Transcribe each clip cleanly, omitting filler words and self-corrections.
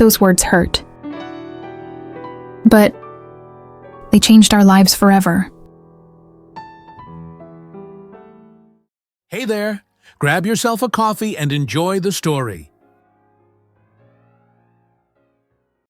Those words hurt. But they changed our lives forever. Hey there, grab yourself a coffee and enjoy the story.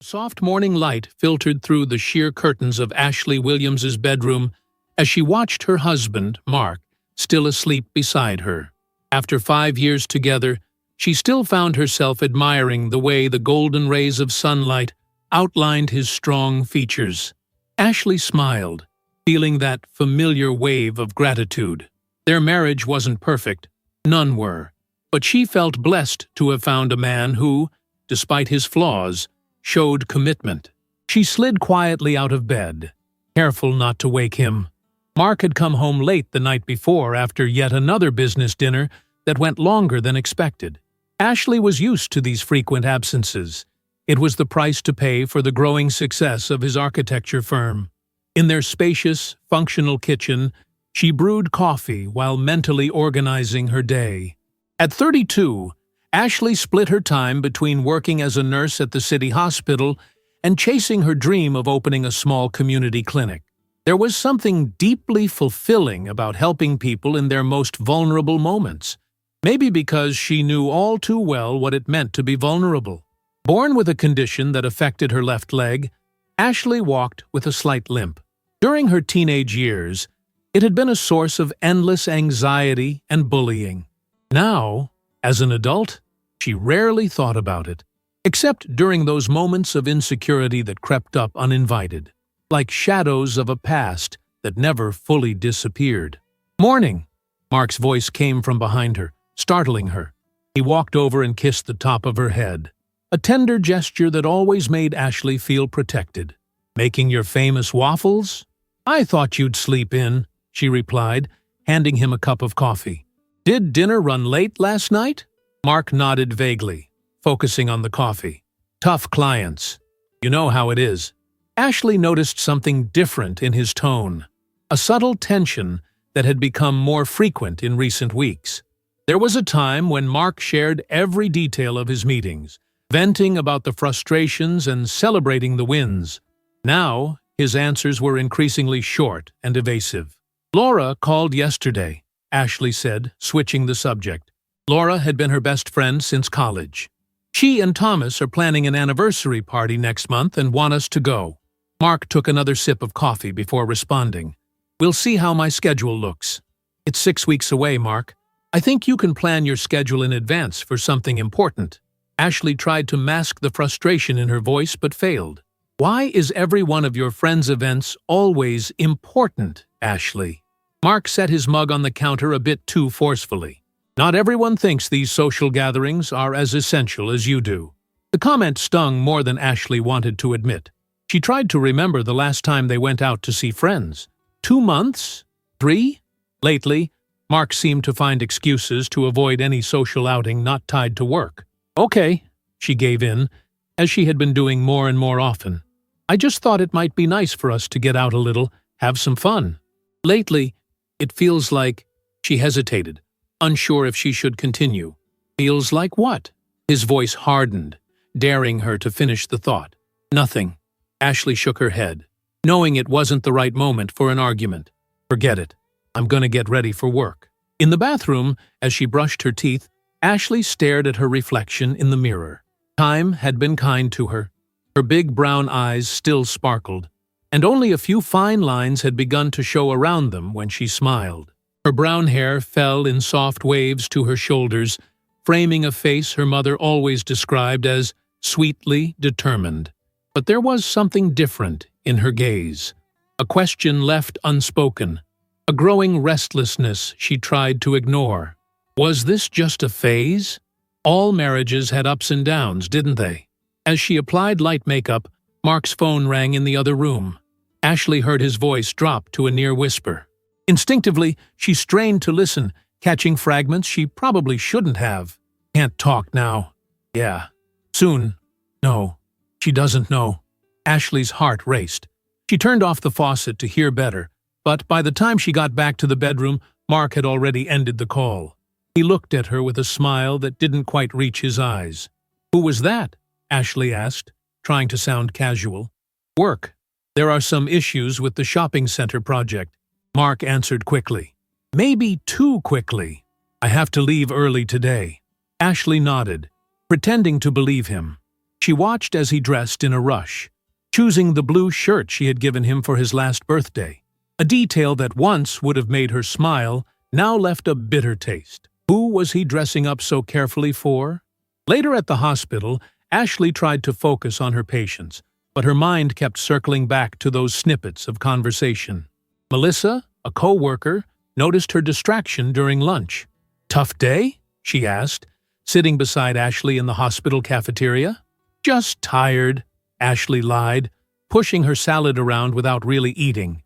Soft morning light filtered through the sheer curtains of Ashley Williams's bedroom as she watched her husband, Mark, still asleep beside her. After 5 years together, she still found herself admiring the way the golden rays of sunlight outlined his strong features. Ashley smiled, feeling that familiar wave of gratitude. Their marriage wasn't perfect, none were, but she felt blessed to have found a man who, despite his flaws, showed commitment. She slid quietly out of bed, careful not to wake him. Mark had come home late the night before after yet another business dinner that went longer than expected. Ashley was used to these frequent absences. It was the price to pay for the growing success of his architecture firm. In their spacious, functional kitchen, she brewed coffee while mentally organizing her day. At 32, Ashley split her time between working as a nurse at the city hospital and chasing her dream of opening a small community clinic. There was something deeply fulfilling about helping people in their most vulnerable moments. Maybe because she knew all too well what it meant to be vulnerable. Born with a condition that affected her left leg, Ashley walked with a slight limp. During her teenage years, it had been a source of endless anxiety and bullying. Now, as an adult, she rarely thought about it, except during those moments of insecurity that crept up uninvited, like shadows of a past that never fully disappeared. "Morning!" Mark's voice came from behind her, startling her. He walked over and kissed the top of her head, a tender gesture that always made Ashley feel protected. "Making your famous waffles? I thought you'd sleep in," she replied, handing him a cup of coffee. "Did dinner run late last night?" Mark nodded vaguely, focusing on the coffee. "Tough clients. You know how it is." Ashley noticed something different in his tone, a subtle tension that had become more frequent in recent weeks. There was a time when Mark shared every detail of his meetings, venting about the frustrations and celebrating the wins. Now, his answers were increasingly short and evasive. "Laura called yesterday," Ashley said, switching the subject. Laura had been her best friend since college. "She and Thomas are planning an anniversary party next month and want us to go." Mark took another sip of coffee before responding. "We'll see how my schedule looks." "It's 6 weeks away, Mark. I think you can plan your schedule in advance for something important." Ashley tried to mask the frustration in her voice but failed. "Why is every one of your friends' events always important, Ashley?" Mark set his mug on the counter a bit too forcefully. "Not everyone thinks these social gatherings are as essential as you do." The comment stung more than Ashley wanted to admit. She tried to remember the last time they went out to see friends. 2 months? 3? Lately, Mark seemed to find excuses to avoid any social outing not tied to work. "Okay," she gave in, as she had been doing more and more often. "I just thought it might be nice for us to get out a little, have some fun. Lately, it feels like—" She hesitated, unsure if she should continue. "Feels like what?" His voice hardened, daring her to finish the thought. "Nothing." Ashley shook her head, knowing it wasn't the right moment for an argument. "Forget it. I'm gonna get ready for work." In the bathroom, as she brushed her teeth, Ashley stared at her reflection in the mirror. Time had been kind to her. Her big brown eyes still sparkled, and only a few fine lines had begun to show around them when she smiled. Her brown hair fell in soft waves to her shoulders, framing a face her mother always described as sweetly determined. But there was something different in her gaze, a question left unspoken, a growing restlessness she tried to ignore. Was this just a phase? All marriages had ups and downs, didn't they? As she applied light makeup, Mark's phone rang in the other room. Ashley heard his voice drop to a near whisper. Instinctively, she strained to listen, catching fragments she probably shouldn't have. "Can't talk now." "Yeah. Soon." "No. She doesn't know." Ashley's heart raced. She turned off the faucet to hear better, but by the time she got back to the bedroom, Mark had already ended the call. He looked at her with a smile that didn't quite reach his eyes. "Who was that?" Ashley asked, trying to sound casual. Work. There are some issues with the shopping center project, Mark answered quickly. Maybe too quickly. I have to leave early today. Ashley nodded, pretending to believe him. She watched as he dressed in a rush, choosing the blue shirt she had given him for his last birthday. A detail that once would have made her smile now left a bitter taste. Who was he dressing up so carefully for? Later at the hospital, Ashley tried to focus on her patients, but her mind kept circling back to those snippets of conversation. Melissa, a co-worker, noticed her distraction during lunch. Tough day? She asked, sitting beside Ashley in the hospital cafeteria. Just tired, Ashley lied, pushing her salad around without really eating.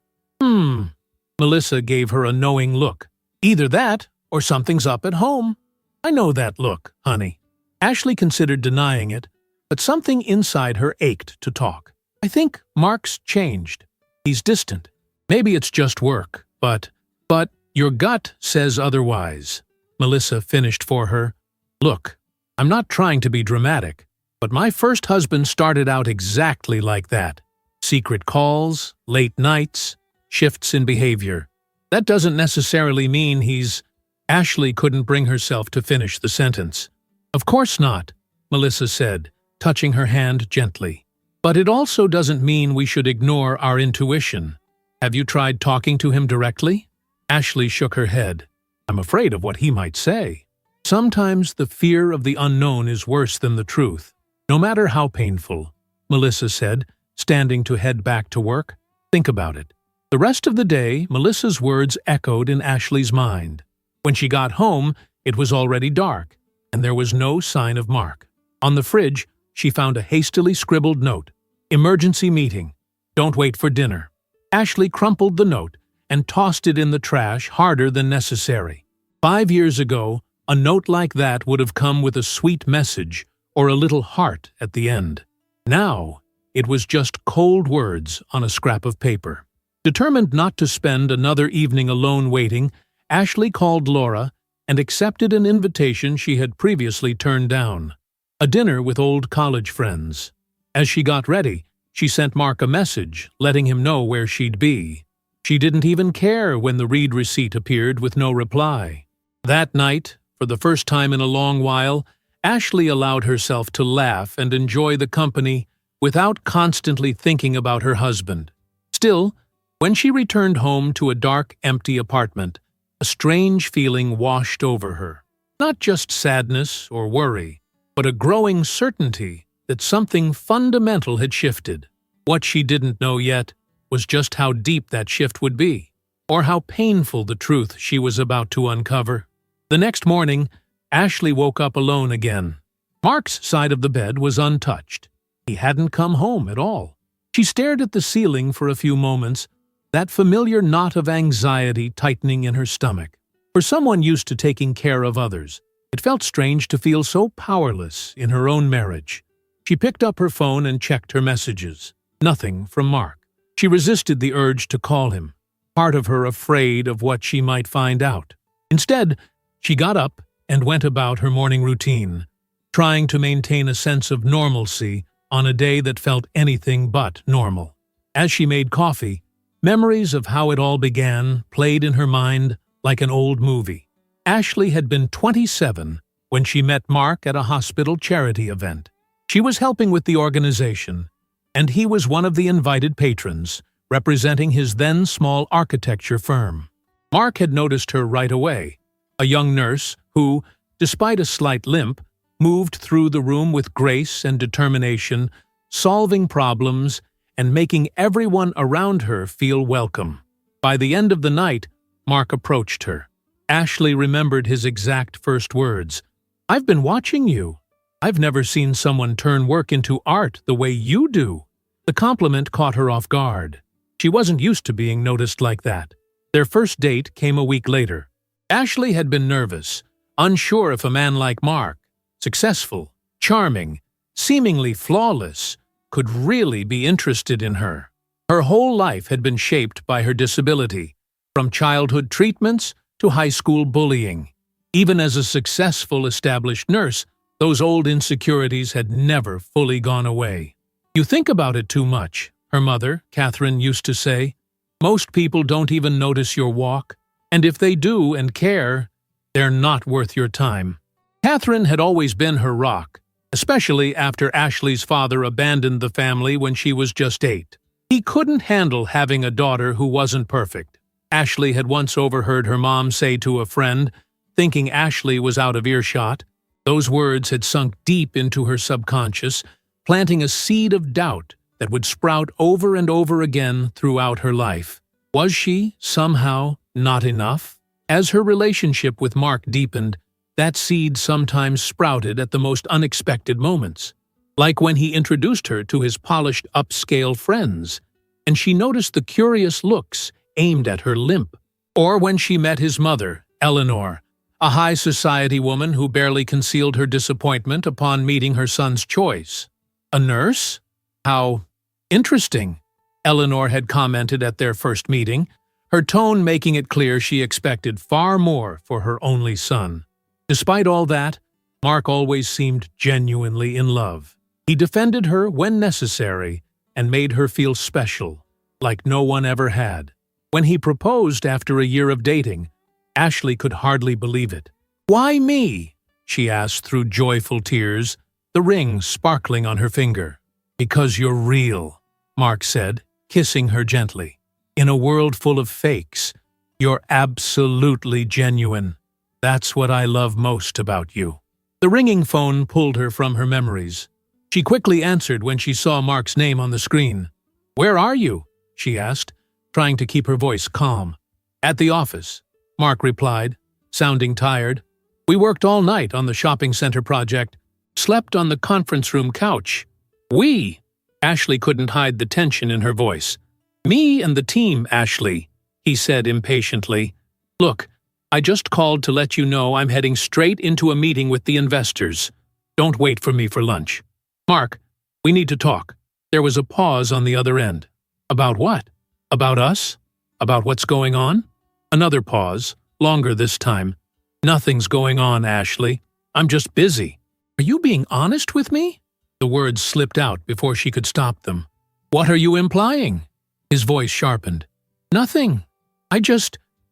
Melissa gave her a knowing look. Either that, or something's up at home. I know that look, honey. Ashley considered denying it, but something inside her ached to talk. I think Mark's changed. He's distant. Maybe it's just work, but your gut says otherwise. Melissa finished for her. Look, I'm not trying to be dramatic, but my first husband started out exactly like that. Secret calls, late nights, shifts in behavior. That doesn't necessarily mean he's... Ashley couldn't bring herself to finish the sentence. Of course not, Melissa said, touching her hand gently. But it also doesn't mean we should ignore our intuition. Have you tried talking to him directly? Ashley shook her head. I'm afraid of what he might say. Sometimes the fear of the unknown is worse than the truth, no matter how painful, Melissa said, standing to head back to work. Think about it. The rest of the day, Melissa's words echoed in Ashley's mind. When she got home, it was already dark, and there was no sign of Mark. On the fridge, she found a hastily scribbled note. Emergency meeting. Don't wait for dinner. Ashley crumpled the note and tossed it in the trash harder than necessary. 5 years ago, a note like that would have come with a sweet message or a little heart at the end. Now, it was just cold words on a scrap of paper. Determined not to spend another evening alone waiting, Ashley called Laura and accepted an invitation she had previously turned down. A dinner with old college friends. As she got ready, she sent Mark a message, letting him know where she'd be. She didn't even care when the read receipt appeared with no reply. That night, for the first time in a long while, Ashley allowed herself to laugh and enjoy the company without constantly thinking about her husband. Still, when she returned home to a dark, empty apartment, a strange feeling washed over her. Not just sadness or worry, but a growing certainty that something fundamental had shifted. What she didn't know yet was just how deep that shift would be, or how painful the truth she was about to uncover. The next morning, Ashley woke up alone again. Mark's side of the bed was untouched. He hadn't come home at all. She stared at the ceiling for a few moments, that familiar knot of anxiety tightening in her stomach. For someone used to taking care of others, it felt strange to feel so powerless in her own marriage. She picked up her phone and checked her messages. Nothing from Mark. She resisted the urge to call him, part of her afraid of what she might find out. Instead, she got up and went about her morning routine, trying to maintain a sense of normalcy on a day that felt anything but normal. As she made coffee, memories of how it all began played in her mind like an old movie. Ashley had been 27 when she met Mark at a hospital charity event. She was helping with the organization, and he was one of the invited patrons, representing his then small architecture firm. Mark had noticed her right away, a young nurse who, despite a slight limp, moved through the room with grace and determination, solving problems and making everyone around her feel welcome. By the end of the night, Mark approached her. Ashley remembered his exact first words. "I've been watching you. I've never seen someone turn work into art the way you do." The compliment caught her off guard. She wasn't used to being noticed like that. Their first date came a week later. Ashley had been nervous, unsure if a man like Mark, successful, charming, seemingly flawless, could really be interested in her. Her whole life had been shaped by her disability, from childhood treatments to high school bullying. Even as a successful, established nurse, Those old insecurities had never fully gone away. "You think about it too much," her mother, Catherine, used to say. "Most people don't even notice your walk, and if they do and care, they're not worth your time." Catherine had always been her rock, especially after Ashley's father abandoned the family when she was just 8. He couldn't handle having a daughter who wasn't perfect. Ashley had once overheard her mom say to a friend, thinking Ashley was out of earshot. Those words had sunk deep into her subconscious, planting a seed of doubt that would sprout over and over again throughout her life. Was she, somehow, not enough? As her relationship with Mark deepened, that seed sometimes sprouted at the most unexpected moments. Like when he introduced her to his polished upscale friends, and she noticed the curious looks aimed at her limp. Or when she met his mother, Eleanor, a high society woman who barely concealed her disappointment upon meeting her son's choice. "A nurse? How interesting," Eleanor had commented at their first meeting, her tone making it clear she expected far more for her only son. Despite all that, Mark always seemed genuinely in love. He defended her when necessary and made her feel special, like no one ever had. When he proposed after a year of dating, Ashley could hardly believe it. "Why me?" she asked through joyful tears, the ring sparkling on her finger. "Because you're real," Mark said, kissing her gently. "In a world full of fakes, you're absolutely genuine. That's what I love most about you." The ringing phone pulled her from her memories. She quickly answered when she saw Mark's name on the screen. "Where are you?" she asked, trying to keep her voice calm. "At the office," Mark replied, sounding tired. "We worked all night on the shopping center project, slept on the conference room couch." "We?" Ashley couldn't hide the tension in her voice. "Me and the team, Ashley," he said impatiently. "Look, I just called to let you know I'm heading straight into a meeting with the investors. Don't wait for me for lunch." "Mark, we need to talk." There was a pause on the other end. "About what? About us? About what's going on?" Another pause, longer this time. "Nothing's going on, Ashley. I'm just busy." "Are you being honest with me?" The words slipped out before she could stop them. "What are you implying?" His voice sharpened. "Nothing.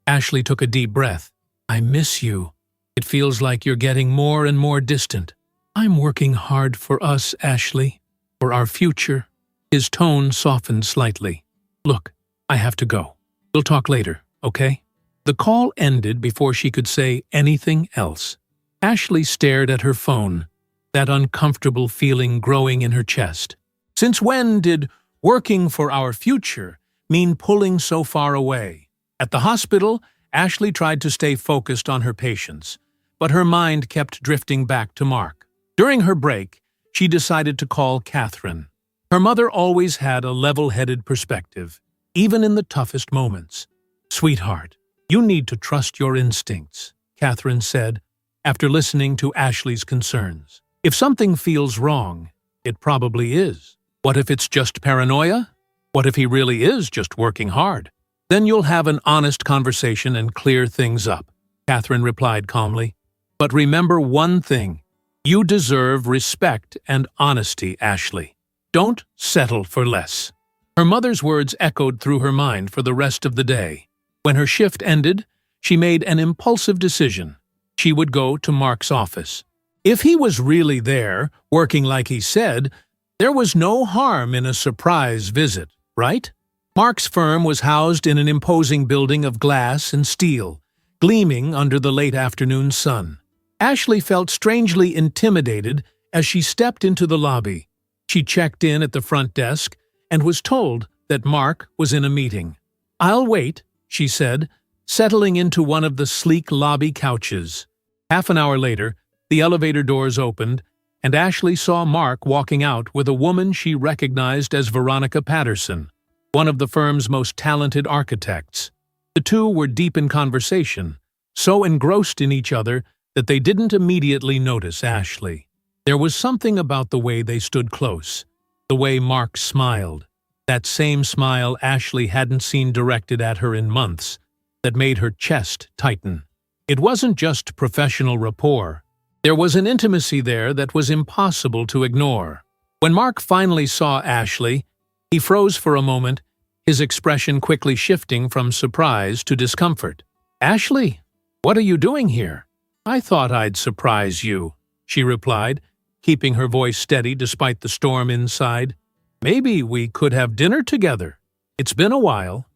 Ashley took a deep breath. "I miss you. It feels like you're getting more and more distant. I'm working hard for us, Ashley. For our future." His tone softened slightly. "Look, I have to go. We'll talk later, okay?" The call ended before she could say anything else. Ashley stared at her phone, that uncomfortable feeling growing in her chest. Since when did working for our future mean pulling so far away? At the hospital, Ashley tried to stay focused on her patients, but her mind kept drifting back to Mark. During her break, she decided to call Catherine. Her mother always had a level-headed perspective, even in the toughest moments. "Sweetheart, you need to trust your instincts," Catherine said, after listening to Ashley's concerns. "If something feels wrong, it probably is. What if it's just paranoia? What if he really is just working hard? Then you'll have an honest conversation and clear things up," Catherine replied calmly. "But remember one thing. You deserve respect and honesty, Ashley. Don't settle for less." Her mother's words echoed through her mind for the rest of the day. When her shift ended, she made an impulsive decision. She would go to Mark's office. If he was really there, working like he said, there was no harm in a surprise visit, right? Mark's firm was housed in an imposing building of glass and steel, gleaming under the late afternoon sun. Ashley felt strangely intimidated as she stepped into the lobby. She checked in at the front desk and was told that Mark was in a meeting. "I'll wait," she said, settling into one of the sleek lobby couches. Half an hour later, the elevator doors opened, and Ashley saw Mark walking out with a woman she recognized as Veronica Patterson, one of the firm's most talented architects. The two were deep in conversation, so engrossed in each other that they didn't immediately notice Ashley. There was something about the way they stood close, the way Mark smiled, that same smile Ashley hadn't seen directed at her in months, that made her chest tighten. It wasn't just professional rapport. There was an intimacy there that was impossible to ignore. When Mark finally saw Ashley, he froze for a moment, his expression quickly shifting from surprise to discomfort. "Ashley, what are you doing here?" "I thought I'd surprise you," she replied, keeping her voice steady despite the storm inside. "Maybe we could have dinner together. It's been a while."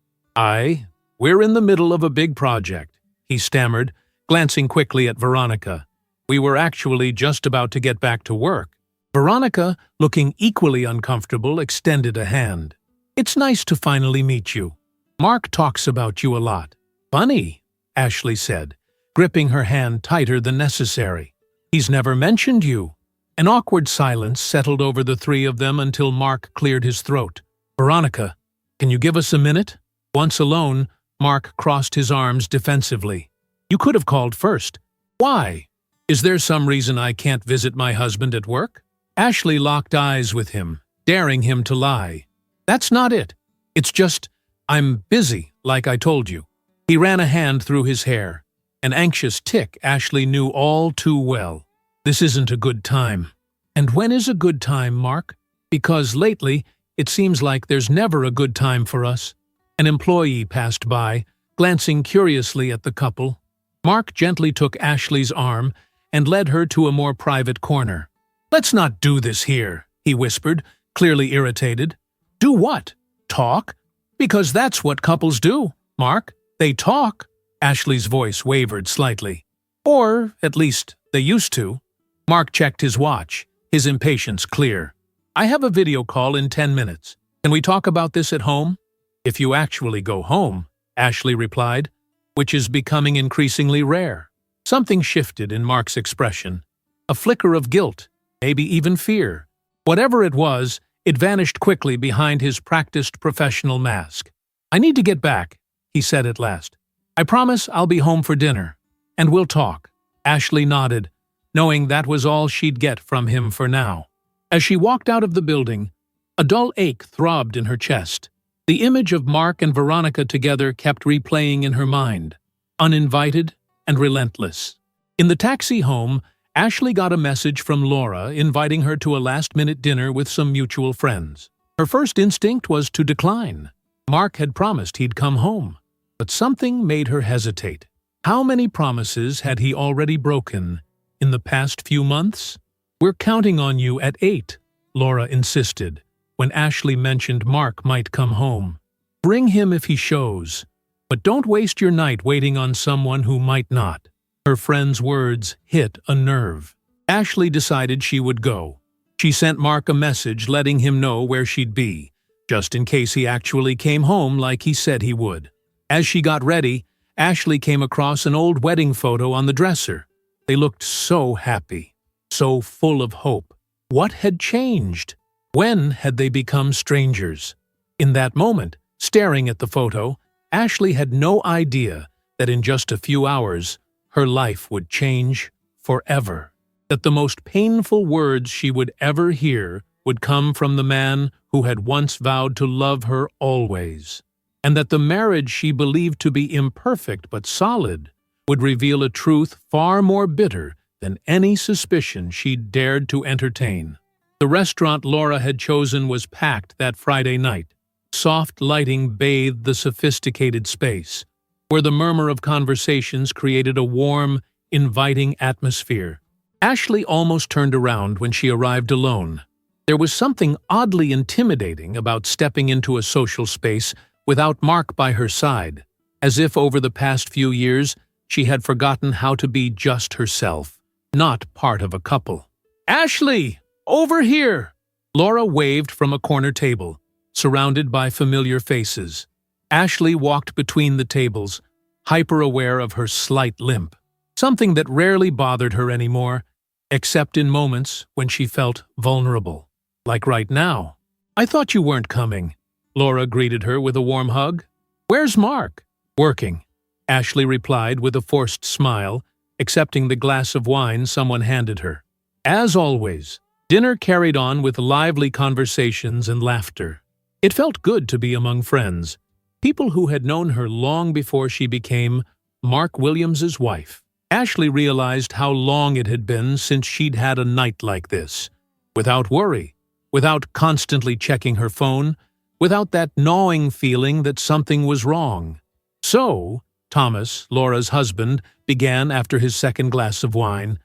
We're in the middle of a big project," he stammered, glancing quickly at Veronica. "We were actually just about to get back to work." Veronica, looking equally uncomfortable, extended a hand. "It's nice to finally meet you. Mark talks about you a lot." "Funny," Ashley said, gripping her hand tighter than necessary. "He's never mentioned you." An awkward silence settled over the three of them until Mark cleared his throat. "Veronica, can you give us a minute?" Once alone, Mark crossed his arms defensively. "You could have called first." "Why? Is there some reason I can't visit my husband at work?" Ashley locked eyes with him, daring him to lie. "That's not it. It's just, I'm busy, like I told you." He ran a hand through his hair, an anxious tic Ashley knew all too well. "This isn't a good time." "And when is a good time, Mark? Because lately, it seems like there's never a good time for us." An employee passed by, glancing curiously at the couple. Mark gently took Ashley's arm and led her to a more private corner. "Let's not do this here," he whispered, clearly irritated. "Do what? Talk? Because that's what couples do, Mark. They talk." Ashley's voice wavered slightly. "Or, at least, they used to." Mark checked his watch, his impatience clear. "I have a video call in 10 minutes. Can we talk about this at home?" "If you actually go home," Ashley replied, which is becoming increasingly rare. Something shifted in Mark's expression. A flicker of guilt, maybe even fear. Whatever it was, it vanished quickly behind his practiced professional mask. "I need to get back," he said at last. "I promise I'll be home for dinner, and we'll talk." Ashley nodded, knowing that was all she'd get from him for now. As she walked out of the building, a dull ache throbbed in her chest. The image of Mark and Veronica together kept replaying in her mind, uninvited and relentless. In the taxi home, Ashley got a message from Laura inviting her to a last-minute dinner with some mutual friends. Her first instinct was to decline. Mark had promised he'd come home, but something made her hesitate. How many promises had he already broken in the past few months? "We're counting on you at 8, Laura insisted, when Ashley mentioned Mark might come home. "Bring him if he shows, but don't waste your night waiting on someone who might not." Her friend's words hit a nerve. Ashley decided she would go. She sent Mark a message letting him know where she'd be, just in case he actually came home like he said he would. As she got ready, Ashley came across an old wedding photo on the dresser. They looked so happy, so full of hope. What had changed? When had they become strangers? In that moment, staring at the photo, Ashley had no idea that in just a few hours, her life would change forever. That the most painful words she would ever hear would come from the man who had once vowed to love her always. And that the marriage she believed to be imperfect but solid would reveal a truth far more bitter than any suspicion she'd dared to entertain. The restaurant Laura had chosen was packed that Friday night. Soft lighting bathed the sophisticated space, where the murmur of conversations created a warm, inviting atmosphere. Ashley almost turned around when she arrived alone. There was something oddly intimidating about stepping into a social space without Mark by her side, as if over the past few years she had forgotten how to be just herself, not part of a couple. "Ashley! Over here!" Laura waved from a corner table, surrounded by familiar faces. Ashley walked between the tables, hyper-aware of her slight limp, something that rarely bothered her anymore, except in moments when she felt vulnerable. Like right now. "I thought you weren't coming." Laura greeted her with a warm hug. "Where's Mark?" "Working," Ashley replied with a forced smile, accepting the glass of wine someone handed her. As always, dinner carried on with lively conversations and laughter. It felt good to be among friends, people who had known her long before she became Mark Williams's wife. Ashley realized how long it had been since she'd had a night like this, without worry, without constantly checking her phone, without that gnawing feeling that something was wrong. So, Thomas, Laura's husband, began after his second glass of wine.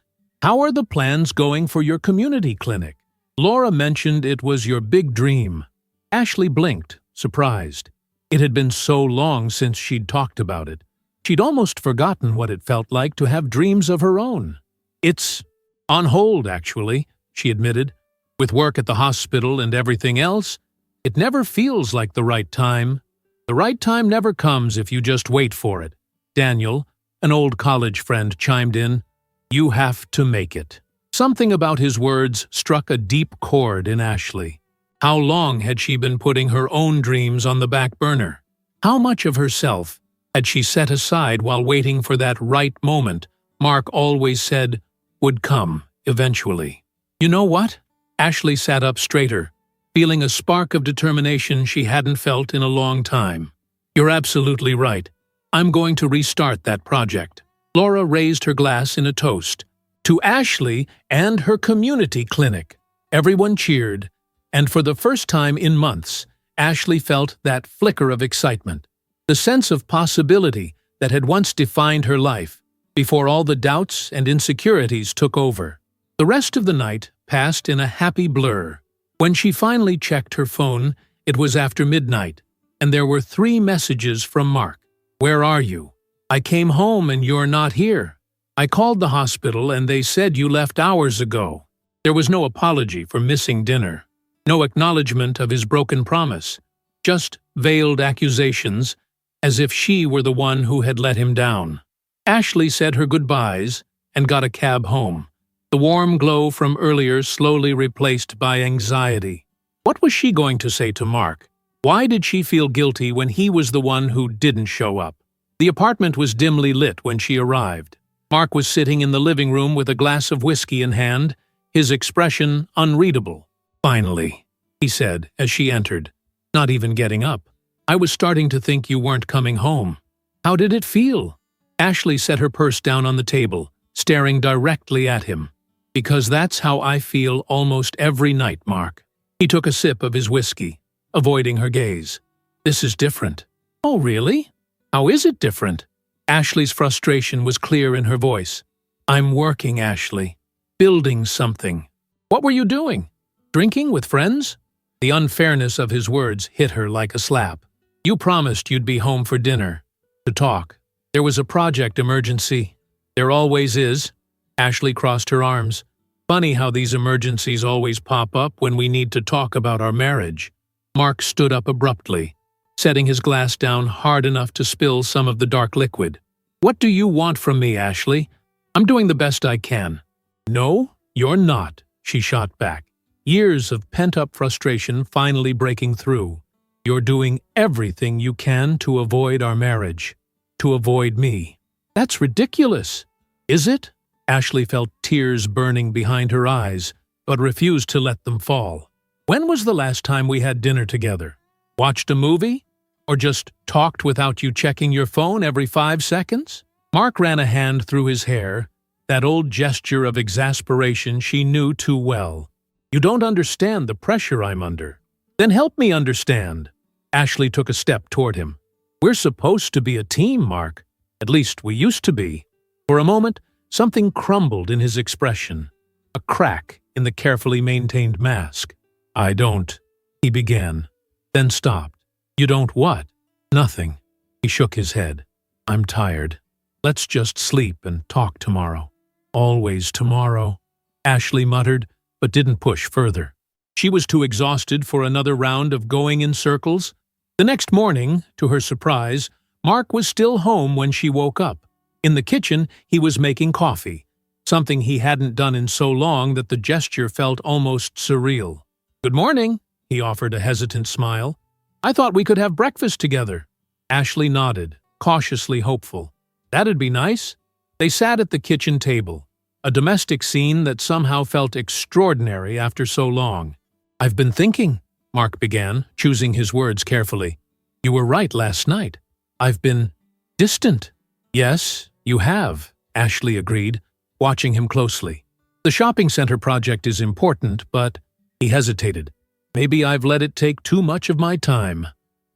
"How are the plans going for your community clinic? Laura mentioned it was your big dream." Ashley blinked, surprised. It had been so long since she'd talked about it. She'd almost forgotten what it felt like to have dreams of her own. "It's on hold, actually," she admitted. "With work at the hospital and everything else, it never feels like the right time. The right time never comes if you just wait for it." Daniel, an old college friend, chimed in. "You have to make it." Something about his words struck a deep chord in Ashley. How long had she been putting her own dreams on the back burner? How much of herself had she set aside while waiting for that right moment Mark always said would come eventually? "You know what?" Ashley sat up straighter, feeling a spark of determination she hadn't felt in a long time. "You're absolutely right. I'm going to restart that project." Laura raised her glass in a toast. To Ashley and her community clinic. Everyone cheered, and for the first time in months, Ashley felt that flicker of excitement, the sense of possibility that had once defined her life, before all the doubts and insecurities took over. The rest of the night passed in a happy blur. When she finally checked her phone, it was after midnight, and there were 3 messages from Mark. "Where are you? I came home and you're not here. I called the hospital and they said you left hours ago." There was no apology for missing dinner, no acknowledgement of his broken promise, just veiled accusations, as if she were the one who had let him down. Ashley said her goodbyes and got a cab home, the warm glow from earlier slowly replaced by anxiety. What was she going to say to Mark? Why did she feel guilty when he was the one who didn't show up? The apartment was dimly lit when she arrived. Mark was sitting in the living room with a glass of whiskey in hand, his expression unreadable. "Finally," he said as she entered, not even getting up. "I was starting to think you weren't coming home. How did it feel?" Ashley set her purse down on the table, staring directly at him. "Because that's how I feel almost every night, Mark." He took a sip of his whiskey, avoiding her gaze. "This is different." "Oh, really? How is it different?" Ashley's frustration was clear in her voice. "I'm working, Ashley. Building something." "What were you doing? Drinking with friends?" The unfairness of his words hit her like a slap. "You promised you'd be home for dinner, to talk. There was a project emergency." "There always is." Ashley crossed her arms. "Funny how these emergencies always pop up when we need to talk about our marriage." Mark stood up abruptly, setting his glass down hard enough to spill some of the dark liquid. "What do you want from me, Ashley? I'm doing the best I can." "No, you're not," she shot back, years of pent-up frustration finally breaking through. "You're doing everything you can to avoid our marriage, to avoid me." "That's ridiculous." "Is it?" Ashley felt tears burning behind her eyes, but refused to let them fall. "When was the last time we had dinner together? Watched a movie? Or just talked without you checking your phone every 5 seconds?" Mark ran a hand through his hair, that old gesture of exasperation she knew too well. "You don't understand the pressure I'm under." "Then help me understand." Ashley took a step toward him. "We're supposed to be a team, Mark. At least we used to be." For a moment, something crumbled in his expression, a crack in the carefully maintained mask. "I don't," he began, then stopped. "You don't what?" "Nothing." He shook his head. "I'm tired. Let's just sleep and talk tomorrow." "Always tomorrow," Ashley muttered, but didn't push further. She was too exhausted for another round of going in circles. The next morning, to her surprise, Mark was still home when she woke up. In the kitchen, he was making coffee, something he hadn't done in so long that the gesture felt almost surreal. "Good morning," he offered a hesitant smile. "I thought we could have breakfast together." Ashley nodded, cautiously hopeful. "That'd be nice." They sat at the kitchen table, a domestic scene that somehow felt extraordinary after so long. "I've been thinking," Mark began, choosing his words carefully. "You were right last night. I've been distant." "Yes, you have," Ashley agreed, watching him closely. The shopping center project is important, but he hesitated. Maybe I've let it take too much of my time.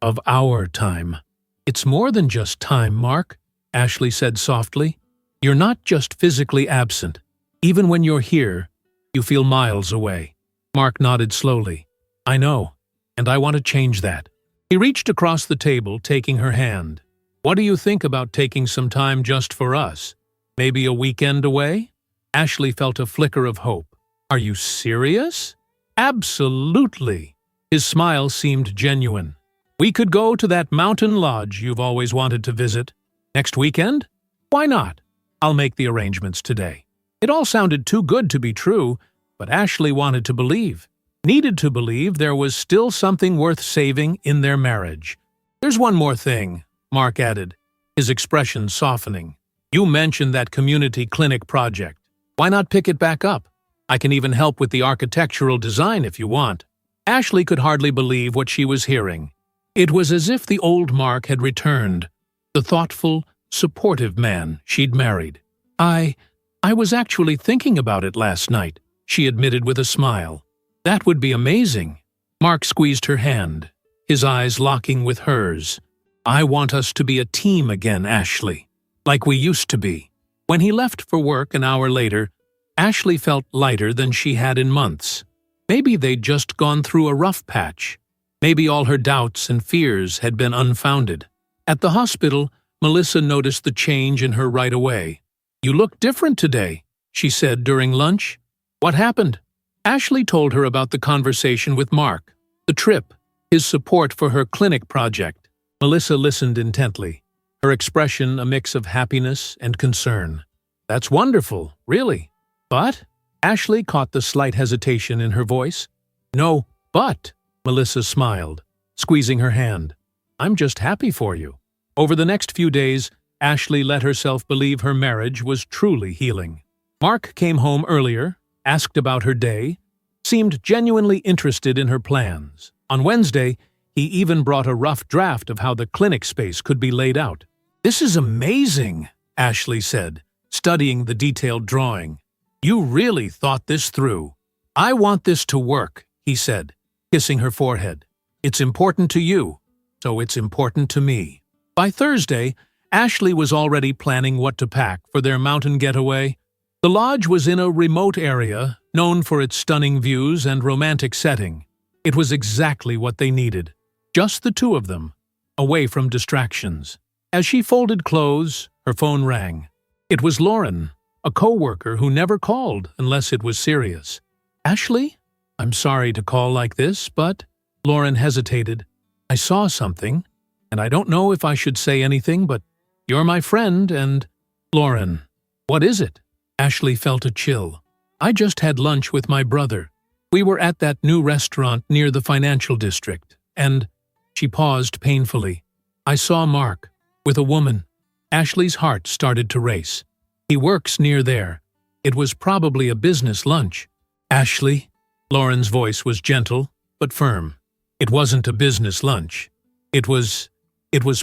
Of our time. It's more than just time, Mark, Ashley said softly. You're not just physically absent. Even when you're here, you feel miles away. Mark nodded slowly. I know, and I want to change that. He reached across the table, taking her hand. What do you think about taking some time just for us? Maybe a weekend away? Ashley felt a flicker of hope. Are you serious? Absolutely. His smile seemed genuine. We could go to that mountain lodge you've always wanted to visit. Next weekend? Why not? I'll make the arrangements today. It all sounded too good to be true, but Ashley wanted to believe. Needed to believe there was still something worth saving in their marriage. There's one more thing, Mark added, his expression softening. You mentioned that community clinic project. Why not pick it back up? I can even help with the architectural design if you want. Ashley could hardly believe what she was hearing. It was as if the old Mark had returned, the thoughtful, supportive man she'd married. I was actually thinking about it last night, she admitted with a smile. That would be amazing. Mark squeezed her hand, his eyes locking with hers. I want us to be a team again, Ashley, like we used to be. When he left for work an hour later, Ashley felt lighter than she had in months. Maybe they'd just gone through a rough patch. Maybe all her doubts and fears had been unfounded. At the hospital, Melissa noticed the change in her right away. You look different today, she said during lunch. What happened? Ashley told her about the conversation with Mark, the trip, his support for her clinic project. Melissa listened intently, her expression a mix of happiness and concern. That's wonderful, really. But? Ashley caught the slight hesitation in her voice. No, but, Melissa smiled, squeezing her hand. I'm just happy for you. Over the next few days, Ashley let herself believe her marriage was truly healing. Mark came home earlier, asked about her day, seemed genuinely interested in her plans. On Wednesday, he even brought a rough draft of how the clinic space could be laid out. This is amazing, Ashley said, studying the detailed drawing. You really thought this through. I want this to work, he said, kissing her forehead. It's important to you, so it's important to me. By Thursday, Ashley was already planning what to pack for their mountain getaway. The lodge was in a remote area, known for its stunning views and romantic setting. It was exactly what they needed. Just the two of them, away from distractions. As she folded clothes, her phone rang. It was Lauren, a co-worker who never called unless it was serious. Ashley? I'm sorry to call like this, but... Lauren hesitated. I saw something, and I don't know if I should say anything, but you're my friend and... Lauren, what is it? Ashley felt a chill. I just had lunch with my brother. We were at that new restaurant near the financial district, and... She paused painfully. I saw Mark, with a woman. Ashley's heart started to race. He works near there. It was probably a business lunch. Ashley? Lauren's voice was gentle, but firm. It wasn't a business lunch. It was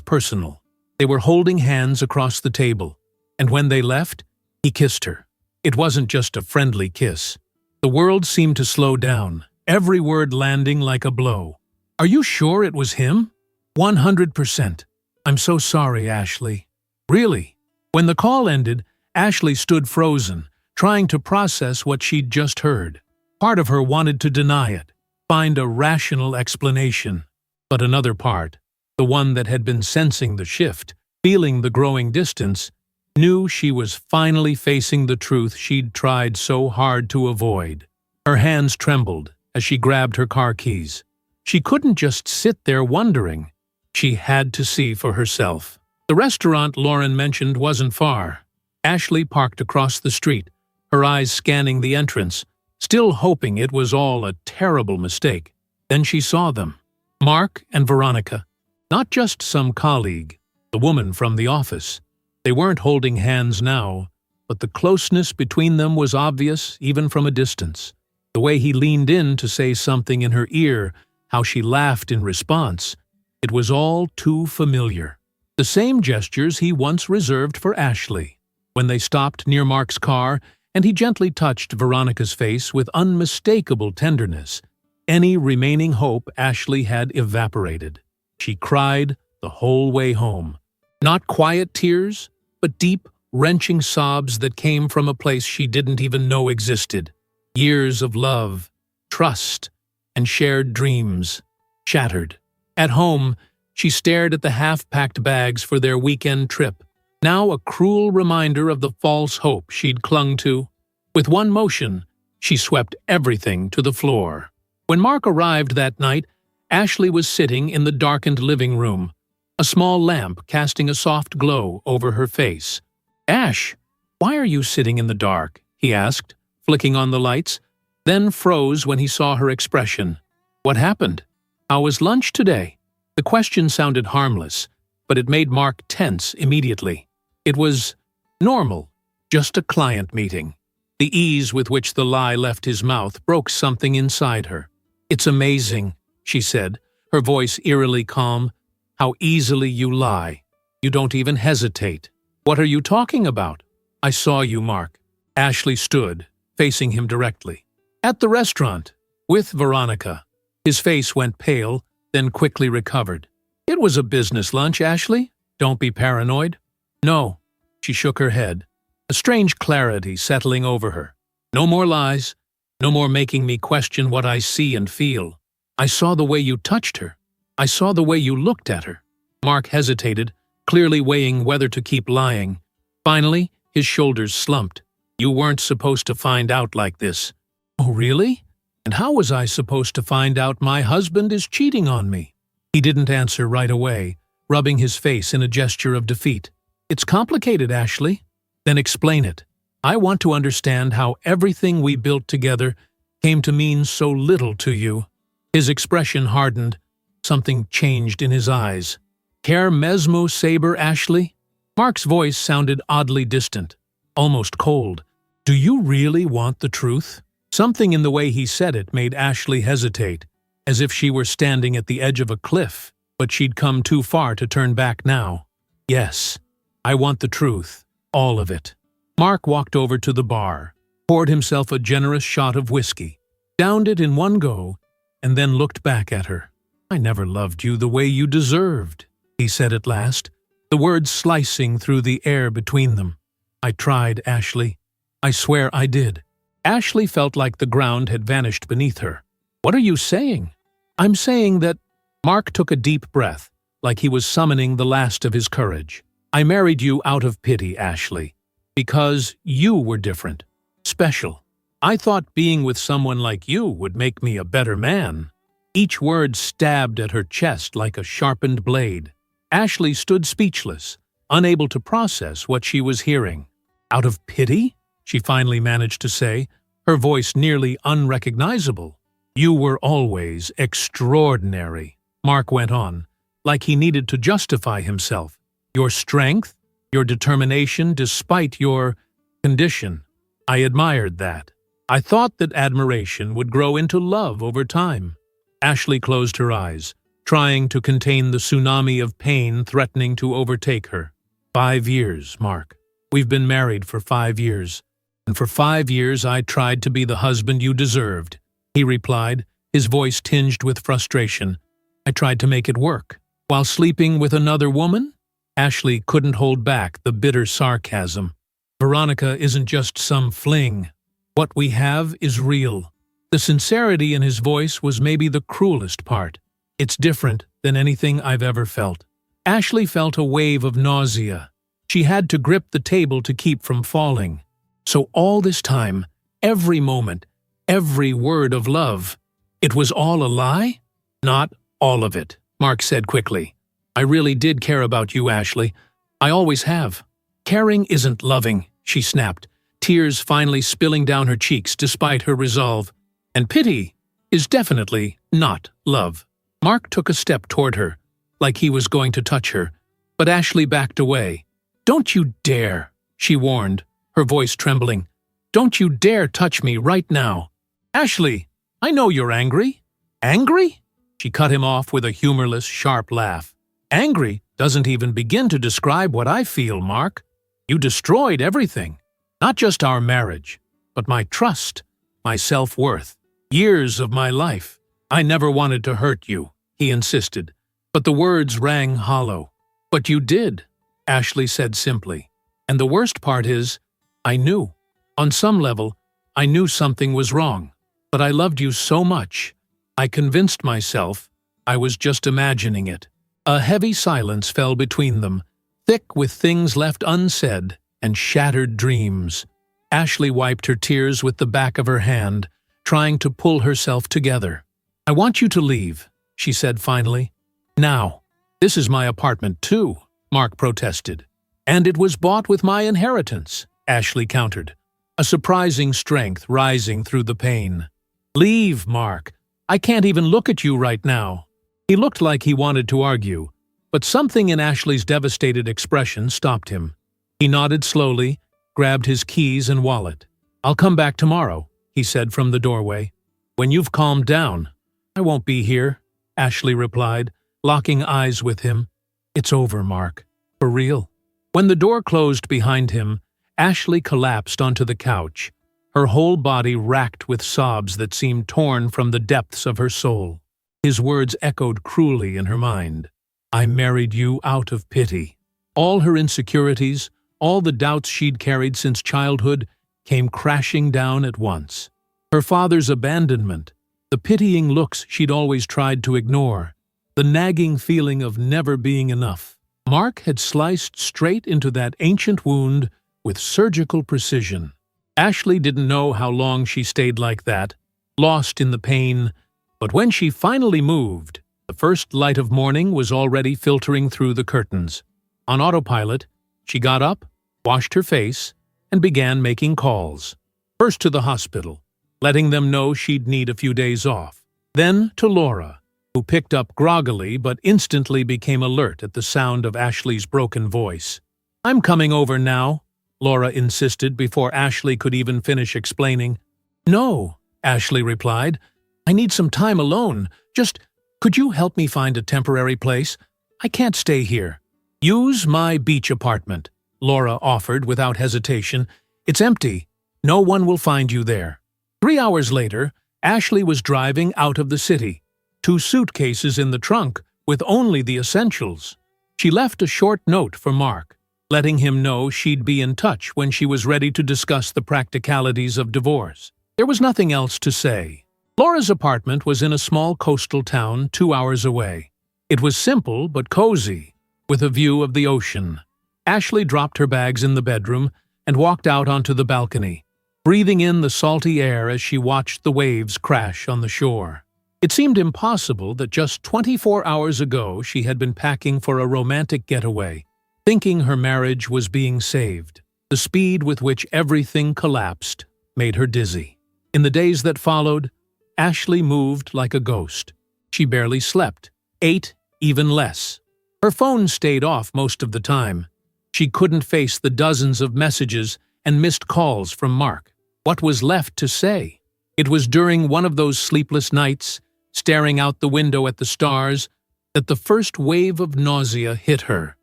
personal. They were holding hands across the table, and when they left, he kissed her. It wasn't just a friendly kiss. The world seemed to slow down, every word landing like a blow. Are you sure it was him? 100%. I'm so sorry, Ashley. Really? When the call ended, Ashley stood frozen, trying to process what she'd just heard. Part of her wanted to deny it, find a rational explanation. But another part, the one that had been sensing the shift, feeling the growing distance, knew she was finally facing the truth she'd tried so hard to avoid. Her hands trembled as she grabbed her car keys. She couldn't just sit there wondering. She had to see for herself. The restaurant Lauren mentioned wasn't far. Ashley parked across the street, her eyes scanning the entrance, still hoping it was all a terrible mistake. Then she saw them. Mark and Veronica. Not just some colleague, the woman from the office. They weren't holding hands now, but the closeness between them was obvious even from a distance. The way he leaned in to say something in her ear, how she laughed in response, it was all too familiar. The same gestures he once reserved for Ashley. When they stopped near Mark's car, and he gently touched Veronica's face with unmistakable tenderness, any remaining hope Ashley had evaporated. She cried the whole way home. Not quiet tears, but deep, wrenching sobs that came from a place she didn't even know existed. Years of love, trust, and shared dreams shattered. At home, she stared at the half-packed bags for their weekend trip, now a cruel reminder of the false hope she'd clung to. With one motion, she swept everything to the floor. When Mark arrived that night, Ashley was sitting in the darkened living room, a small lamp casting a soft glow over her face. "Ash, why are you sitting in the dark?" he asked, flicking on the lights, then froze when he saw her expression. "What happened? How was lunch today?" The question sounded harmless, but it made Mark tense immediately. It was normal, just a client meeting. The ease with which the lie left his mouth broke something inside her. "It's amazing," she said, her voice eerily calm, "how easily you lie. You don't even hesitate." "What are you talking about?" "I saw you, Mark." Ashley stood, facing him directly. "At the restaurant, with Veronica." His face went pale, then quickly recovered. "It was a business lunch, Ashley. Don't be paranoid." "No." She shook her head, a strange clarity settling over her. "No more lies. No more making me question what I see and feel. I saw the way you touched her. I saw the way you looked at her." Mark hesitated, clearly weighing whether to keep lying. Finally, his shoulders slumped. "You weren't supposed to find out like this." "Oh, really? And how was I supposed to find out my husband is cheating on me?" He didn't answer right away, rubbing his face in a gesture of defeat. "It's complicated, Ashley." "Then explain it. I want to understand how everything we built together came to mean so little to you." His expression hardened. Something changed in his eyes. "Care mesmo saber, Ashley?" Mark's voice sounded oddly distant, almost cold. "Do you really want the truth?" Something in the way he said it made Ashley hesitate, as if she were standing at the edge of a cliff, but she'd come too far to turn back now. "Yes, I want the truth, all of it." Mark walked over to the bar, poured himself a generous shot of whiskey, downed it in one go, and then looked back at her. "I never loved you the way you deserved," he said at last, the words slicing through the air between them. "I tried, Ashley. I swear I did." Ashley felt like the ground had vanished beneath her. "What are you saying?" "I'm saying that—" Mark took a deep breath, like he was summoning the last of his courage. "I married you out of pity, Ashley, because you were different, special. I thought being with someone like you would make me a better man." Each word stabbed at her chest like a sharpened blade. Ashley stood speechless, unable to process what she was hearing. "Out of pity?" she finally managed to say, her voice nearly unrecognizable. "You were always extraordinary," Mark went on, like he needed to justify himself. "Your strength, your determination despite your condition. I admired that. I thought that admiration would grow into love over time." Ashley closed her eyes, trying to contain the tsunami of pain threatening to overtake her. 5 years, Mark. We've been married for 5 years. And for 5 years I tried to be the husband you deserved," he replied, his voice tinged with frustration. "I tried to make it work. While sleeping with another woman?" Ashley couldn't hold back the bitter sarcasm. "Veronica isn't just some fling. What we have is real." The sincerity in his voice was maybe the cruelest part. "It's different than anything I've ever felt." Ashley felt a wave of nausea. She had to grip the table to keep from falling. So all this time, every moment, every word of love, it was all a lie? "Not all of it," Mark said quickly. "I really did care about you, Ashley. I always have." "Caring isn't loving," she snapped, tears finally spilling down her cheeks despite her resolve. "And pity is definitely not love." Mark took a step toward her, like he was going to touch her, but Ashley backed away. "Don't you dare," she warned, her voice trembling. "Don't you dare touch me right now." "Ashley, I know you're angry." "Angry?" She cut him off with a humorless, sharp laugh. "Angry doesn't even begin to describe what I feel, Mark. You destroyed everything. Not just our marriage, but my trust, my self-worth, years of my life. I never wanted to hurt you, he insisted, but the words rang hollow. But you did, Ashley said simply. And the worst part is, I knew. On some level, I knew something was wrong. But I loved you so much. I convinced myself I was just imagining it. A heavy silence fell between them, thick with things left unsaid and shattered dreams. Ashley wiped her tears with the back of her hand, trying to pull herself together. I want you to leave, she said finally. Now. This is my apartment too, Mark protested. And it was bought with my inheritance, Ashley countered, a surprising strength rising through the pain. Leave, Mark. I can't even look at you right now. He looked like he wanted to argue, but something in Ashley's devastated expression stopped him. He nodded slowly, grabbed his keys and wallet. I'll come back tomorrow, he said from the doorway. When you've calmed down. I won't be here, Ashley replied, locking eyes with him. It's over, Mark. For real. When the door closed behind him, Ashley collapsed onto the couch, her whole body racked with sobs that seemed torn from the depths of her soul. His words echoed cruelly in her mind. I married you out of pity. All her insecurities, all the doubts she'd carried since childhood, came crashing down at once. Her father's abandonment, the pitying looks she'd always tried to ignore, the nagging feeling of never being enough. Mark had sliced straight into that ancient wound with surgical precision. Ashley didn't know how long she stayed like that, lost in the pain, but when she finally moved, the first light of morning was already filtering through the curtains. On autopilot, she got up, washed her face, and began making calls. First to the hospital, letting them know she'd need a few days off. Then to Laura, who picked up groggily but instantly became alert at the sound of Ashley's broken voice. I'm coming over now, Laura insisted before Ashley could even finish explaining. No, Ashley replied. I need some time alone. Just, could you help me find a temporary place? I can't stay here. Use my beach apartment, Laura offered without hesitation. It's empty. No one will find you there. 3 hours later, Ashley was driving out of the city, 2 suitcases in the trunk with only the essentials. She left a short note for Mark, letting him know she'd be in touch when she was ready to discuss the practicalities of divorce. There was nothing else to say. Laura's apartment was in a small coastal town 2 hours away. It was simple but cozy, with a view of the ocean. Ashley dropped her bags in the bedroom and walked out onto the balcony, breathing in the salty air as she watched the waves crash on the shore. It seemed impossible that just 24 hours ago she had been packing for a romantic getaway, thinking her marriage was being saved. The speed with which everything collapsed made her dizzy. In the days that followed, Ashley moved like a ghost. She barely slept, ate even less. Her phone stayed off most of the time. She couldn't face the dozens of messages and missed calls from Mark. What was left to say? It was during one of those sleepless nights, staring out the window at the stars, that the first wave of nausea hit her.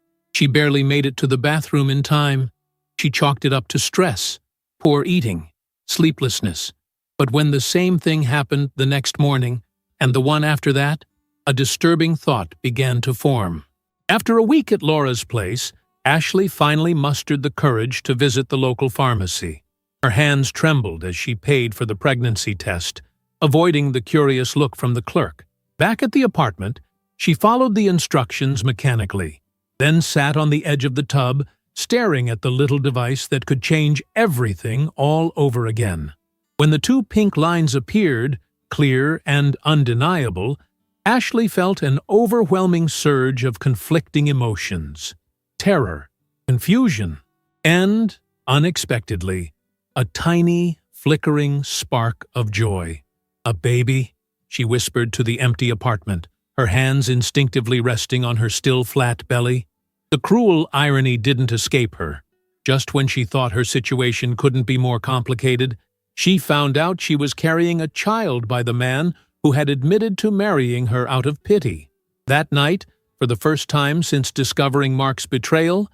She barely made it to the bathroom in time. She chalked it up to stress, poor eating, sleeplessness. But when the same thing happened the next morning, and the one after that, a disturbing thought began to form. After a week at Laura's place, Ashley finally mustered the courage to visit the local pharmacy. Her hands trembled as she paid for the pregnancy test, avoiding the curious look from the clerk. Back at the apartment, she followed the instructions mechanically, then sat on the edge of the tub, staring at the little device that could change everything all over again. When the 2 pink lines appeared, clear and undeniable, Ashley felt an overwhelming surge of conflicting emotions. Terror, confusion, and, unexpectedly, a tiny, flickering spark of joy. A baby, she whispered to the empty apartment, her hands instinctively resting on her still flat belly. The cruel irony didn't escape her. Just when she thought her situation couldn't be more complicated, she found out she was carrying a child by the man who had admitted to marrying her out of pity. That night, for the first time since discovering Mark's betrayal,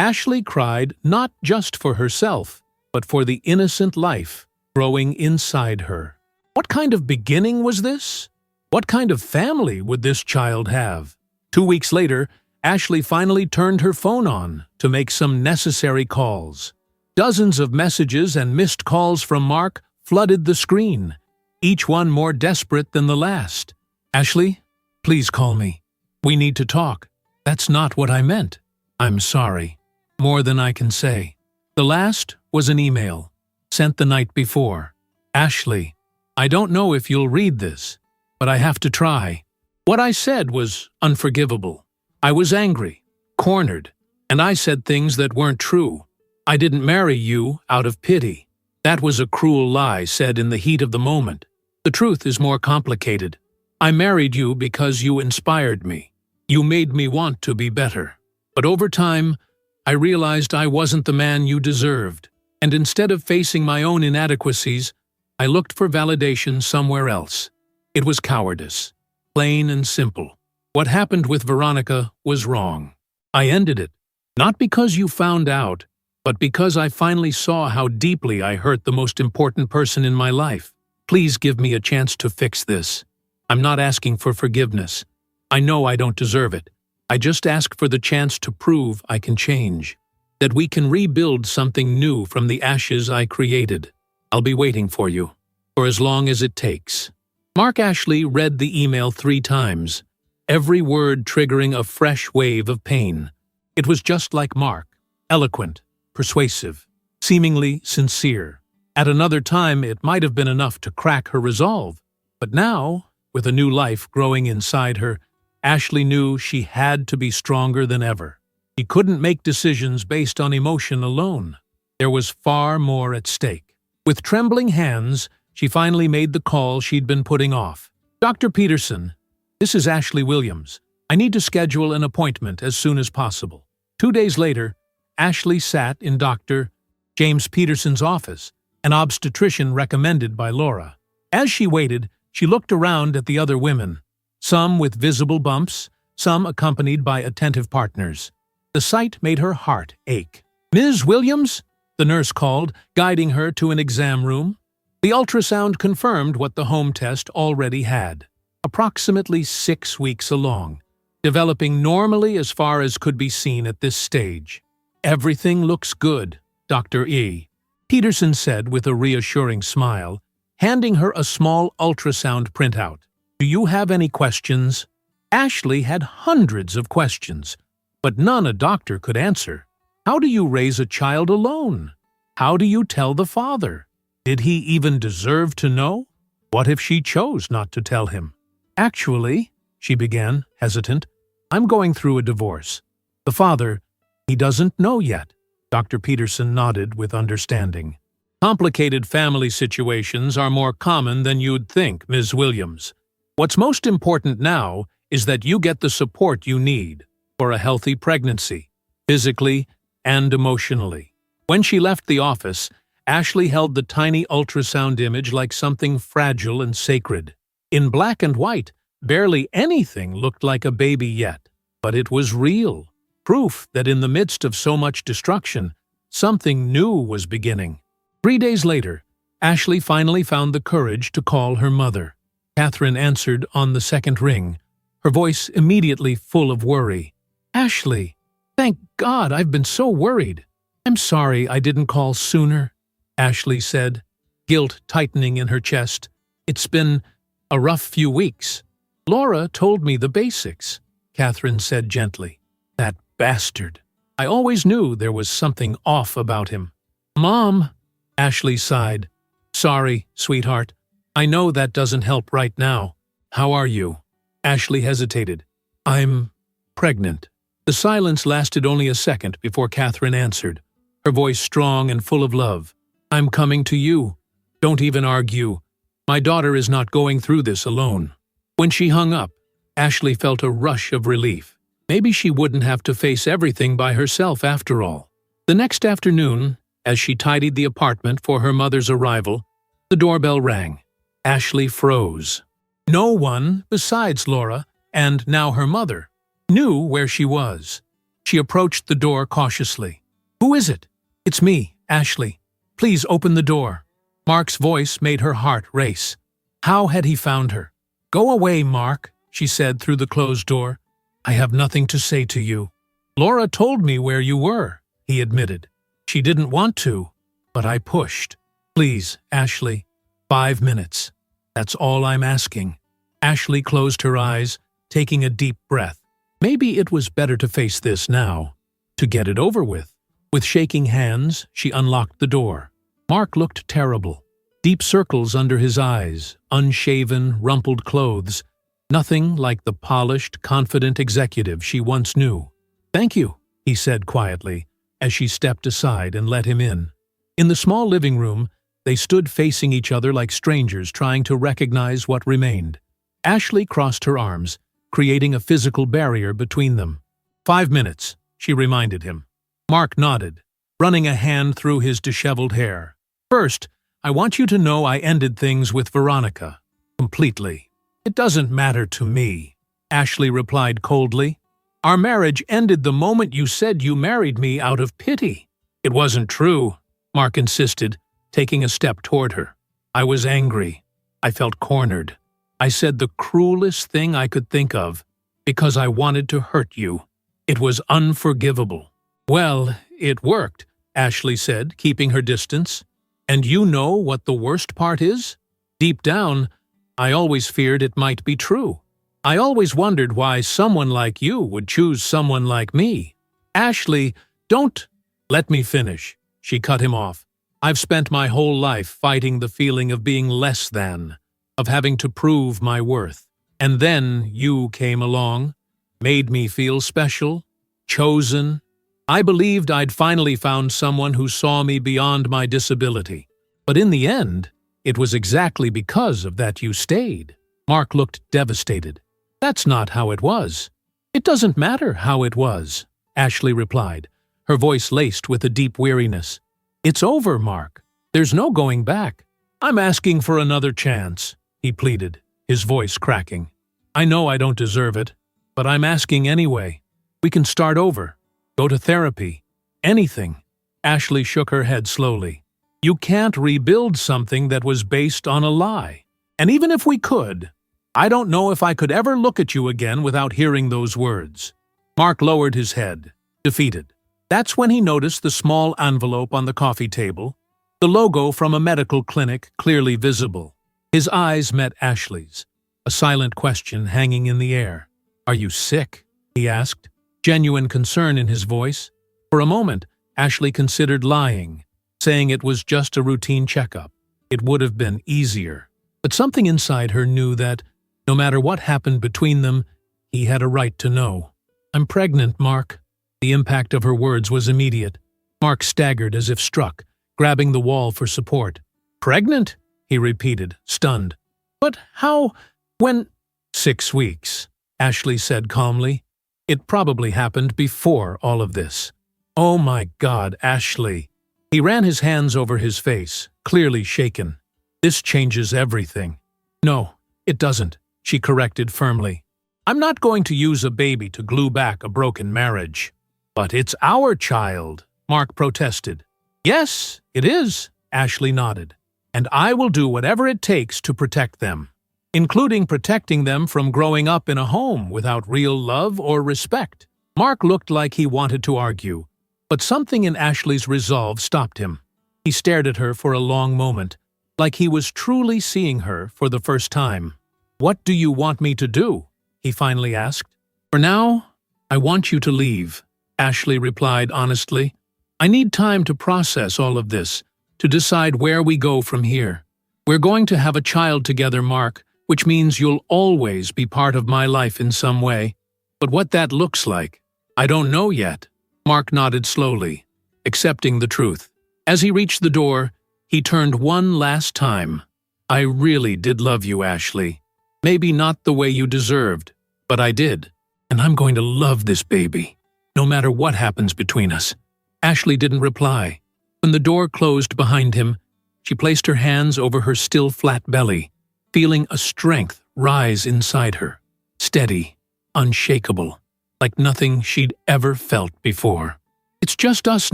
Ashley cried not just for herself, but for the innocent life growing inside her. What kind of beginning was this? What kind of family would this child have? 2 weeks later, Ashley finally turned her phone on to make some necessary calls. Dozens of messages and missed calls from Mark flooded the screen, each one more desperate than the last. "Ashley, please call me. We need to talk. That's not what I meant. I'm sorry. More than I can say." The last was an email, sent the night before. "Ashley, I don't know if you'll read this, but I have to try." What I said was unforgivable. I was angry, cornered, and I said things that weren't true. I didn't marry you out of pity. That was a cruel lie said in the heat of the moment. The truth is more complicated. I married you because you inspired me. You made me want to be better. But over time, I realized I wasn't the man you deserved, and instead of facing my own inadequacies, I looked for validation somewhere else. It was cowardice, plain and simple. What happened with Veronica was wrong. I ended it, not because you found out, but because I finally saw how deeply I hurt the most important person in my life. Please give me a chance to fix this. I'm not asking for forgiveness. I know I don't deserve it. I just ask for the chance to prove I can change, that we can rebuild something new from the ashes I created. I'll be waiting for you, for as long as it takes. Mark Ashley read the email 3 times, every word triggering a fresh wave of pain. It was just like Mark, eloquent, persuasive, seemingly sincere. At another time, it might have been enough to crack her resolve. But now, with a new life growing inside her, Ashley knew she had to be stronger than ever. She couldn't make decisions based on emotion alone. There was far more at stake. With trembling hands, she finally made the call she'd been putting off. "Dr. Peterson, this is Ashley Williams. I need to schedule an appointment as soon as possible." 2 days later, Ashley sat in Dr. James Peterson's office, an obstetrician recommended by Laura. As she waited, she looked around at the other women, some with visible bumps, some accompanied by attentive partners. The sight made her heart ache. "Ms. Williams?" the nurse called, guiding her to an exam room. The ultrasound confirmed what the home test already had. Approximately 6 weeks along, developing normally as far as could be seen at this stage. "Everything looks good, Dr. E." Peterson said with a reassuring smile, handing her a small ultrasound printout. "Do you have any questions?" Ashley had hundreds of questions, but none a doctor could answer. How do you raise a child alone? How do you tell the father? Did he even deserve to know? What if she chose not to tell him? "Actually," she began, hesitant, "I'm going through a divorce. The father, he doesn't know yet." Dr. Peterson nodded with understanding. "Complicated family situations are more common than you'd think, Ms. Williams. What's most important now is that you get the support you need for a healthy pregnancy, physically and emotionally." When she left the office, Ashley held the tiny ultrasound image like something fragile and sacred. In black and white, barely anything looked like a baby yet, but it was real. Proof that in the midst of so much destruction, something new was beginning. 3 days later, Ashley finally found the courage to call her mother. Catherine answered on the second ring, her voice immediately full of worry. "Ashley, thank God, I've been so worried. I'm sorry I didn't call sooner," Ashley said, guilt tightening in her chest. "It's been a rough few weeks." "Laura told me the basics," Catherine said gently. "That bastard. I always knew there was something off about him." "Mom," Ashley sighed. "Sorry, sweetheart. I know that doesn't help right now. How are you?" Ashley hesitated. "I'm pregnant." The silence lasted only a second before Catherine answered, her voice strong and full of love. "I'm coming to you. Don't even argue. My daughter is not going through this alone." When she hung up, Ashley felt a rush of relief. Maybe she wouldn't have to face everything by herself after all. The next afternoon, as she tidied the apartment for her mother's arrival, the doorbell rang. Ashley froze. No one besides Laura, and now her mother, knew where she was. She approached the door cautiously. "Who is it?" "It's me, Ashley. Please open the door." Mark's voice made her heart race. How had he found her? "Go away, Mark," she said through the closed door. "I have nothing to say to you." "Laura told me where you were," he admitted. "She didn't want to, but I pushed." "Please, Ashley, 5 minutes. That's all I'm asking." Ashley closed her eyes, taking a deep breath. Maybe it was better to face this now, to get it over with. With shaking hands, she unlocked the door. Mark looked terrible. Deep circles under his eyes, unshaven, rumpled clothes. Nothing like the polished, confident executive she once knew. "Thank you," he said quietly, as she stepped aside and let him in. In the small living room, they stood facing each other like strangers trying to recognize what remained. Ashley crossed her arms, creating a physical barrier between them. 5 minutes, she reminded him. Mark nodded, running a hand through his disheveled hair. "First, I want you to know I ended things with Veronica. Completely." "It doesn't matter to me," Ashley replied coldly. "Our marriage ended the moment you said you married me out of pity." "It wasn't true," Mark insisted, taking a step toward her. "I was angry. I felt cornered. I said the cruelest thing I could think of, because I wanted to hurt you. It was unforgivable." "Well, it worked," Ashley said, keeping her distance. "And you know what the worst part is? Deep down, I always feared it might be true. I always wondered why someone like you would choose someone like me." "Ashley, don't—" "Let me finish," she cut him off. "I've spent my whole life fighting the feeling of being less than, of having to prove my worth. And then you came along, made me feel special, chosen. I believed I'd finally found someone who saw me beyond my disability. But in the end, it was exactly because of that you stayed." Mark looked devastated. "That's not how it was." "It doesn't matter how it was," Ashley replied, her voice laced with a deep weariness. "It's over, Mark. There's no going back. I'm asking for another chance," he pleaded, his voice cracking. "I know I don't deserve it, but I'm asking anyway. We can start over, go to therapy, anything." Ashley shook her head slowly. "You can't rebuild something that was based on a lie. And even if we could, I don't know if I could ever look at you again without hearing those words." Mark lowered his head, defeated. That's when he noticed the small envelope on the coffee table, the logo from a medical clinic clearly visible. His eyes met Ashley's, a silent question hanging in the air. "Are you sick?" he asked, genuine concern in his voice. For a moment, Ashley considered lying, saying it was just a routine checkup. It would have been easier. But something inside her knew that, no matter what happened between them, he had a right to know. "I'm pregnant, Mark." The impact of her words was immediate. Mark staggered as if struck, grabbing the wall for support. "Pregnant?" he repeated, stunned. "But how? When—" "6 weeks," Ashley said calmly. "It probably happened before all of this." "Oh my God, Ashley." He ran his hands over his face, clearly shaken. "This changes everything." "No, it doesn't," she corrected firmly. "I'm not going to use a baby to glue back a broken marriage." "But it's our child," Mark protested. "Yes, it is," Ashley nodded. "And I will do whatever it takes to protect them, including protecting them from growing up in a home without real love or respect." Mark looked like he wanted to argue, but something in Ashley's resolve stopped him. He stared at her for a long moment, like he was truly seeing her for the first time. "What do you want me to do?" he finally asked. "For now, I want you to leave," Ashley replied honestly. "I need time to process all of this, to decide where we go from here. We're going to have a child together, Mark, which means you'll always be part of my life in some way. But what that looks like, I don't know yet." Mark nodded slowly, accepting the truth. As he reached the door, he turned one last time. "I really did love you, Ashley. Maybe not the way you deserved, but I did. And I'm going to love this baby, no matter what happens between us." Ashley didn't reply. When the door closed behind him, she placed her hands over her still flat belly, feeling a strength rise inside her, steady, unshakable. like nothing she'd ever felt before. "It's just us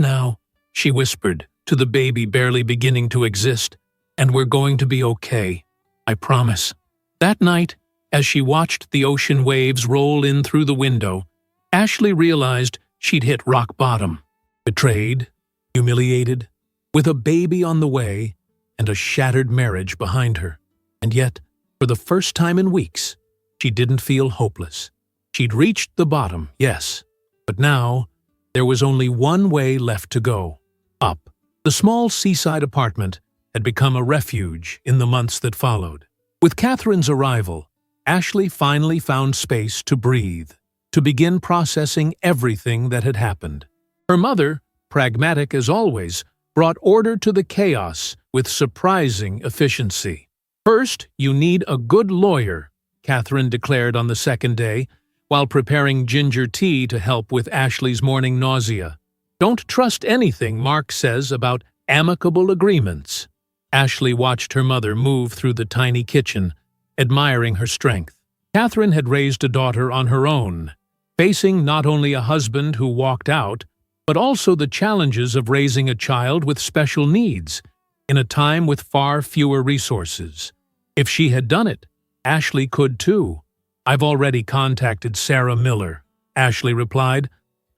now," she whispered to the baby barely beginning to exist, "and we're going to be okay. I promise." That night, as she watched the ocean waves roll in through the window, Ashley realized she'd hit rock bottom. Betrayed, humiliated, with a baby on the way and a shattered marriage behind her. And yet, for the first time in weeks, she didn't feel hopeless. She'd reached the bottom, yes, but now there was only one way left to go: up. The small seaside apartment had become a refuge in the months that followed. With Catherine's arrival, Ashley finally found space to breathe, to begin processing everything that had happened. Her mother, pragmatic as always, brought order to the chaos with surprising efficiency. "First, you need a good lawyer," Catherine declared on the second day, while preparing ginger tea to help with Ashley's morning nausea. "Don't trust anything Mark says about amicable agreements." Ashley watched her mother move through the tiny kitchen, admiring her strength. Catherine had raised a daughter on her own, facing not only a husband who walked out, but also the challenges of raising a child with special needs, in a time with far fewer resources. If she had done it, Ashley could too. "I've already contacted Sarah Miller," Ashley replied.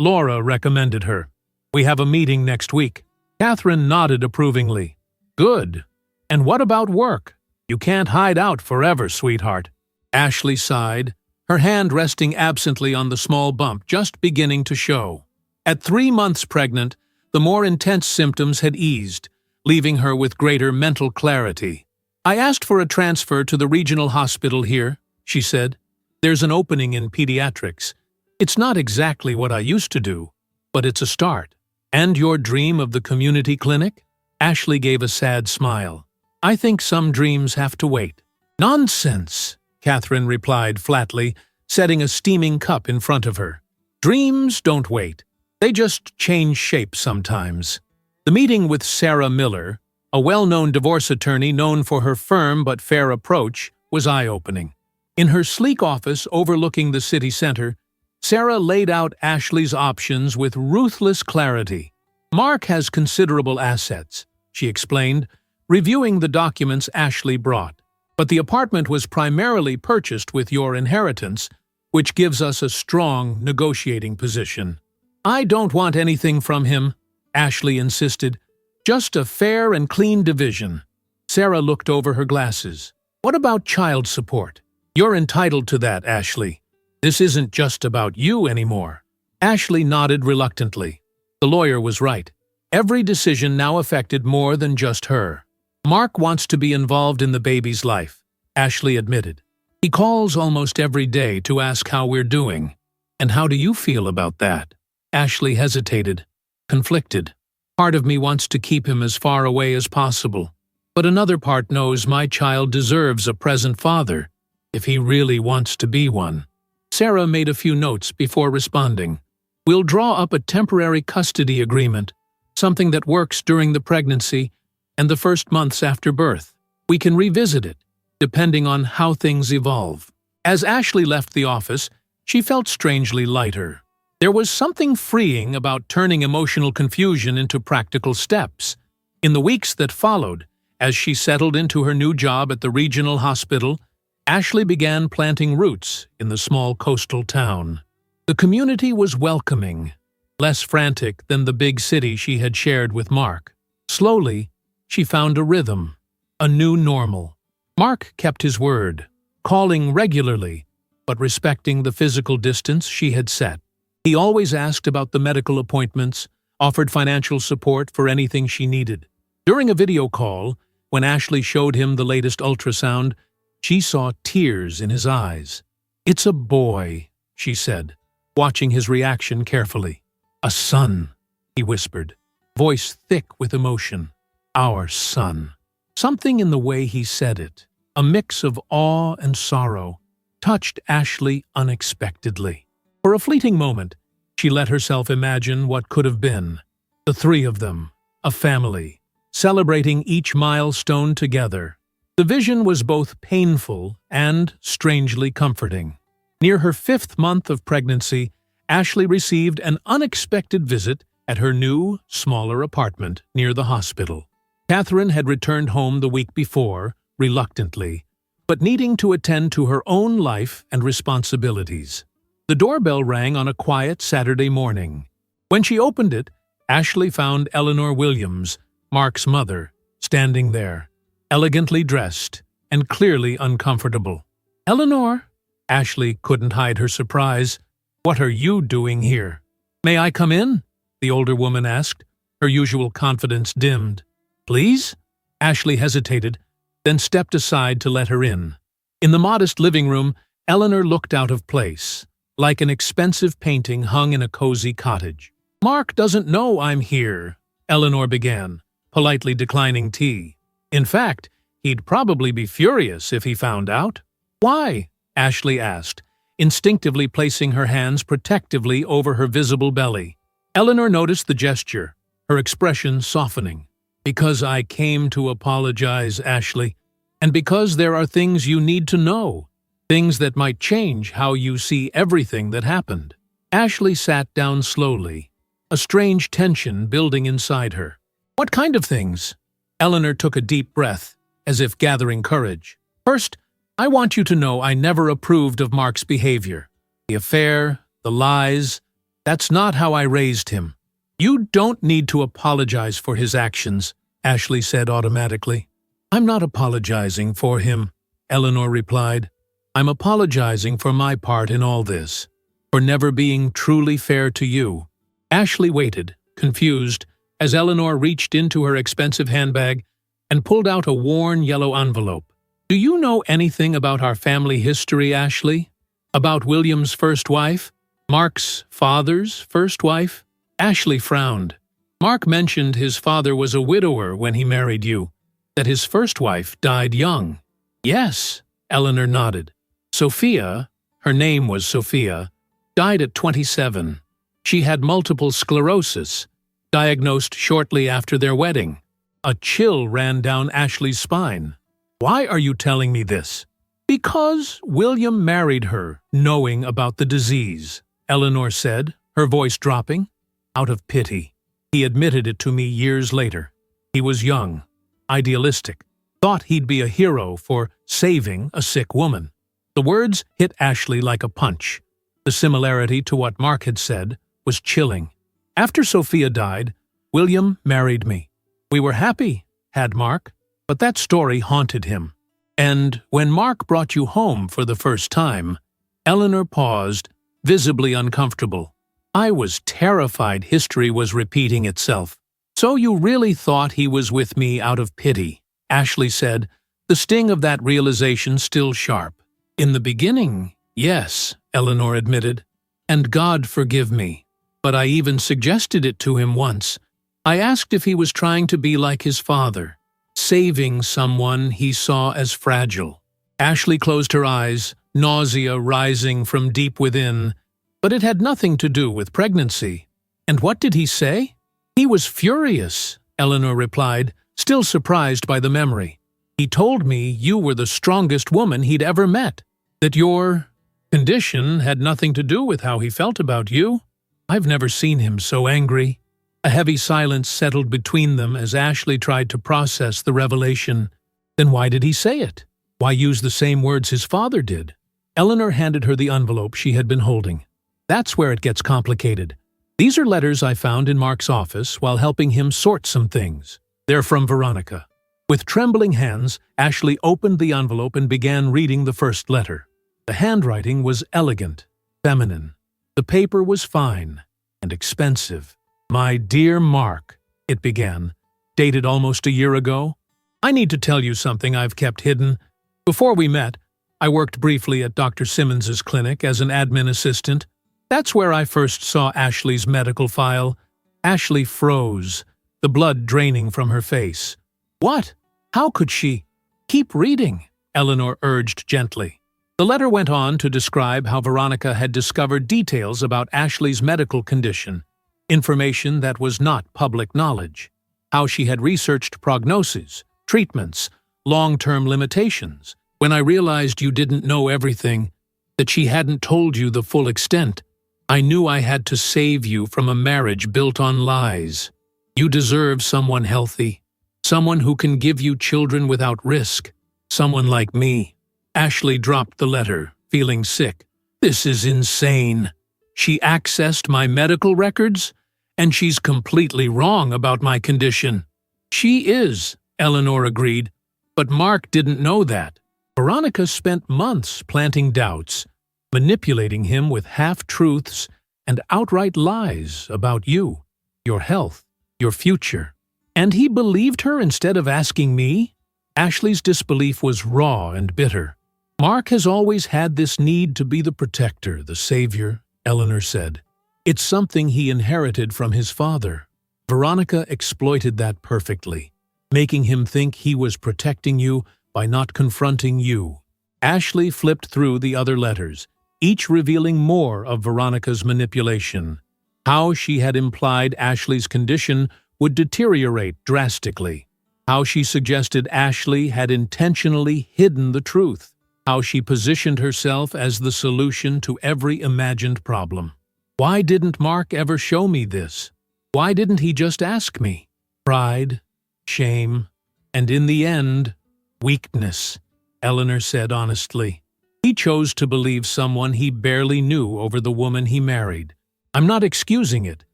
"Laura recommended her. We have a meeting next week." Catherine nodded approvingly. "Good. And what about work? You can't hide out forever, sweetheart." Ashley sighed, her hand resting absently on the small bump just beginning to show. At 3 months pregnant, the more intense symptoms had eased, leaving her with greater mental clarity. "I asked for a transfer to the regional hospital here," she said. "There's an opening in pediatrics. It's not exactly what I used to do, but it's a start." "And your dream of the community clinic?" Ashley gave a sad smile. "I think some dreams have to wait." "Nonsense," Catherine replied flatly, setting a steaming cup in front of her. "Dreams don't wait. They just change shape sometimes." The meeting with Sarah Miller, a well-known divorce attorney known for her firm but fair approach, was eye-opening. In her sleek office overlooking the city center, Sarah laid out Ashley's options with ruthless clarity. "Mark has considerable assets," she explained, reviewing the documents Ashley brought. "But the apartment was primarily purchased with your inheritance, which gives us a strong negotiating position." "I don't want anything from him," Ashley insisted. "Just a fair and clean division." Sarah looked over her glasses. "What about child support?" "You're entitled to that, Ashley. This isn't just about you anymore." Ashley nodded reluctantly. The lawyer was right. Every decision now affected more than just her. "Mark wants to be involved in the baby's life," Ashley admitted. "He calls almost every day to ask how we're doing. And how do you feel about that?" Ashley hesitated, conflicted. "Part of me wants to keep him as far away as possible, but another part knows my child deserves a present father, if he really wants to be one." Sarah made a few notes before responding. "We'll draw up a temporary custody agreement, something that works during the pregnancy and the first months after birth. We can revisit it, depending on how things evolve." As Ashley left the office, she felt strangely lighter. There was something freeing about turning emotional confusion into practical steps. In the weeks that followed, as she settled into her new job at the regional hospital, Ashley began planting roots in the small coastal town. The community was welcoming, less frantic than the big city she had shared with Mark. Slowly, she found a rhythm, a new normal. Mark kept his word, calling regularly, but respecting the physical distance she had set. He always asked about the medical appointments, offered financial support for anything she needed. During a video call, when Ashley showed him the latest ultrasound, she saw tears in his eyes. "It's a boy," she said, watching his reaction carefully. "A son," he whispered, voice thick with emotion. "Our son." Something in the way he said it, a mix of awe and sorrow, touched Ashley unexpectedly. For a fleeting moment, she let herself imagine what could have been. The three of them, a family, celebrating each milestone together. The vision was both painful and strangely comforting. Near her 5th month of pregnancy, Ashley received an unexpected visit at her new, smaller apartment near the hospital. Catherine had returned home the week before, reluctantly, but needing to attend to her own life and responsibilities. The doorbell rang on a quiet Saturday morning. When she opened it, Ashley found Eleanor Williams, Mark's mother, standing there, elegantly dressed and clearly uncomfortable. "Eleanor," Ashley couldn't hide her surprise. "What are you doing here?" "May I come in?" the older woman asked, her usual confidence dimmed. "Please?" Ashley hesitated, then stepped aside to let her in. In the modest living room, Eleanor looked out of place, like an expensive painting hung in a cozy cottage. "Mark doesn't know I'm here," Eleanor began, politely declining tea. "In fact, he'd probably be furious if he found out." "Why?" Ashley asked, instinctively placing her hands protectively over her visible belly. Eleanor noticed the gesture, her expression softening. "Because I came to apologize, Ashley, and because there are things you need to know, things that might change how you see everything that happened." Ashley sat down slowly, a strange tension building inside her. "What kind of things?" Eleanor took a deep breath, as if gathering courage. "First, I want you to know I never approved of Mark's behavior. The affair, the lies, that's not how I raised him." "You don't need to apologize for his actions," Ashley said automatically. "I'm not apologizing for him," Eleanor replied. "I'm apologizing for my part in all this, for never being truly fair to you." Ashley waited, confused, as Eleanor reached into her expensive handbag and pulled out a worn yellow envelope. "Do you know anything about our family history, Ashley? About William's first wife? Mark's father's first wife?" Ashley frowned. "Mark mentioned his father was a widower when he married you, that his first wife died young." "Yes," Eleanor nodded. "Sophia, her name was Sophia, died at 27. She had multiple sclerosis, diagnosed shortly after their wedding." A chill ran down Ashley's spine. "Why are you telling me this?" "Because William married her, knowing about the disease," Eleanor said, her voice dropping. "Out of pity. He admitted it to me years later. He was young, idealistic, thought he'd be a hero for saving a sick woman." The words hit Ashley like a punch. The similarity to what Mark had said was chilling. "After Sophia died, William married me. We were happy, had Mark, but that story haunted him. And when Mark brought you home for the first time," Eleanor paused, visibly uncomfortable. "I was terrified history was repeating itself." "So you really thought he was with me out of pity," Ashley said, the sting of that realization still sharp. "In the beginning, yes," Eleanor admitted. "And God forgive me. But I even suggested it to him once. I asked if he was trying to be like his father, saving someone he saw as fragile." Ashley closed her eyes, nausea rising from deep within. "But it had nothing to do with pregnancy." "And what did he say?" "He was furious," Eleanor replied, still surprised by the memory. "He told me you were the strongest woman he'd ever met, that your condition had nothing to do with how he felt about you." "I've never seen him so angry." A heavy silence settled between them as Ashley tried to process the revelation. Then why did he say it? Why use the same words his father did? Eleanor handed her the envelope she had been holding. "That's where it gets complicated. These are letters I found in Mark's office while helping him sort some things. They're from Veronica." With trembling hands, Ashley opened the envelope and began reading the first letter. The handwriting was elegant, feminine. The paper was fine and expensive. "My dear Mark," it began, dated almost a year ago. "I need to tell you something I've kept hidden. Before we met, I worked briefly at Dr. Simmons's clinic as an admin assistant. That's where I first saw Ashley's medical file." Ashley froze, the blood draining from her face. "What? How could she?" "Keep reading," Eleanor urged gently. The letter went on to describe how Veronica had discovered details about Ashley's medical condition, information that was not public knowledge, how she had researched prognoses, treatments, long-term limitations. "When I realized you didn't know everything, that she hadn't told you the full extent, I knew I had to save you from a marriage built on lies. You deserve someone healthy, someone who can give you children without risk, someone like me." Ashley dropped the letter, feeling sick. "This is insane. She accessed my medical records, and she's completely wrong about my condition." "She is," Eleanor agreed, "but Mark didn't know that. Veronica spent months planting doubts, manipulating him with half-truths and outright lies about you, your health, your future. And he believed her instead of asking me?" Ashley's disbelief was raw and bitter. "Mark has always had this need to be the protector, the savior," Eleanor said. "It's something he inherited from his father. Veronica exploited that perfectly, making him think he was protecting you by not confronting you." Ashley flipped through the other letters, each revealing more of Veronica's manipulation. How she had implied Ashley's condition would deteriorate drastically. How she suggested Ashley had intentionally hidden the truth. How she positioned herself as the solution to every imagined problem. Why didn't Mark ever show me this? Why didn't he just ask me? Pride, shame, and in the end, weakness, Eleanor said honestly. He chose to believe someone he barely knew over the woman he married. I'm not excusing it.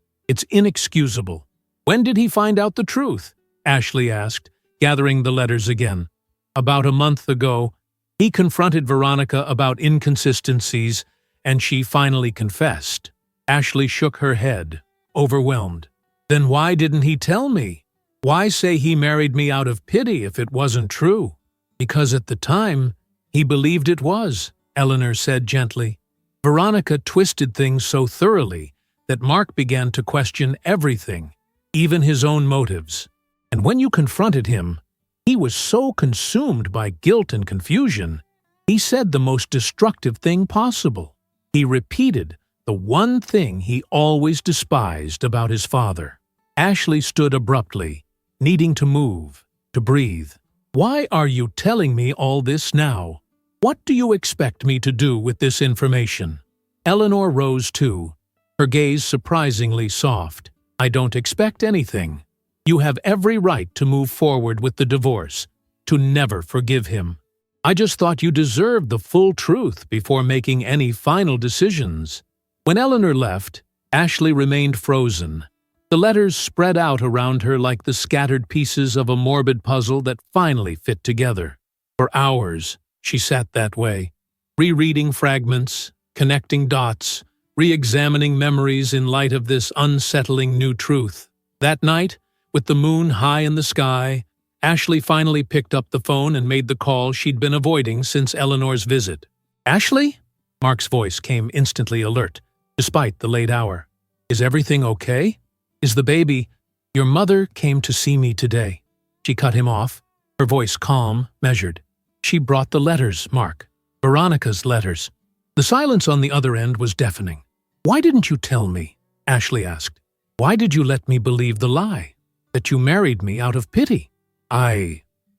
It's inexcusable. When did he find out the truth? Ashley asked, gathering the letters again. About a month ago, he confronted Veronica about inconsistencies, and she finally confessed. Ashley shook her head, overwhelmed. Then why didn't he tell me? Why say he married me out of pity if it wasn't true? Because at the time, he believed it was, Eleanor said gently. Veronica twisted things so thoroughly that Mark began to question everything, even his own motives. And when you confronted him, he was so consumed by guilt and confusion, he said the most destructive thing possible. He repeated the one thing he always despised about his father. Ashley stood abruptly, needing to move, to breathe. Why are you telling me all this now? What do you expect me to do with this information? Eleanor rose too, her gaze surprisingly soft. I don't expect anything. You have every right to move forward with the divorce, to never forgive him. I just thought you deserved the full truth before making any final decisions. When Eleanor left, Ashley remained frozen. The letters spread out around her like the scattered pieces of a morbid puzzle that finally fit together. For hours, she sat that way, rereading fragments, connecting dots, re-examining memories in light of this unsettling new truth. That night, with the moon high in the sky, Ashley finally picked up the phone and made the call she'd been avoiding since Eleanor's visit. "Ashley?" Mark's voice came instantly alert, despite the late hour. "Is everything okay? Is the baby—" "Your mother came to see me today." She cut him off, her voice calm, measured. "She brought the letters, Mark. Veronica's letters." The silence on the other end was deafening. "Why didn't you tell me?" Ashley asked. "Why did you let me believe the lie? That you married me out of pity?"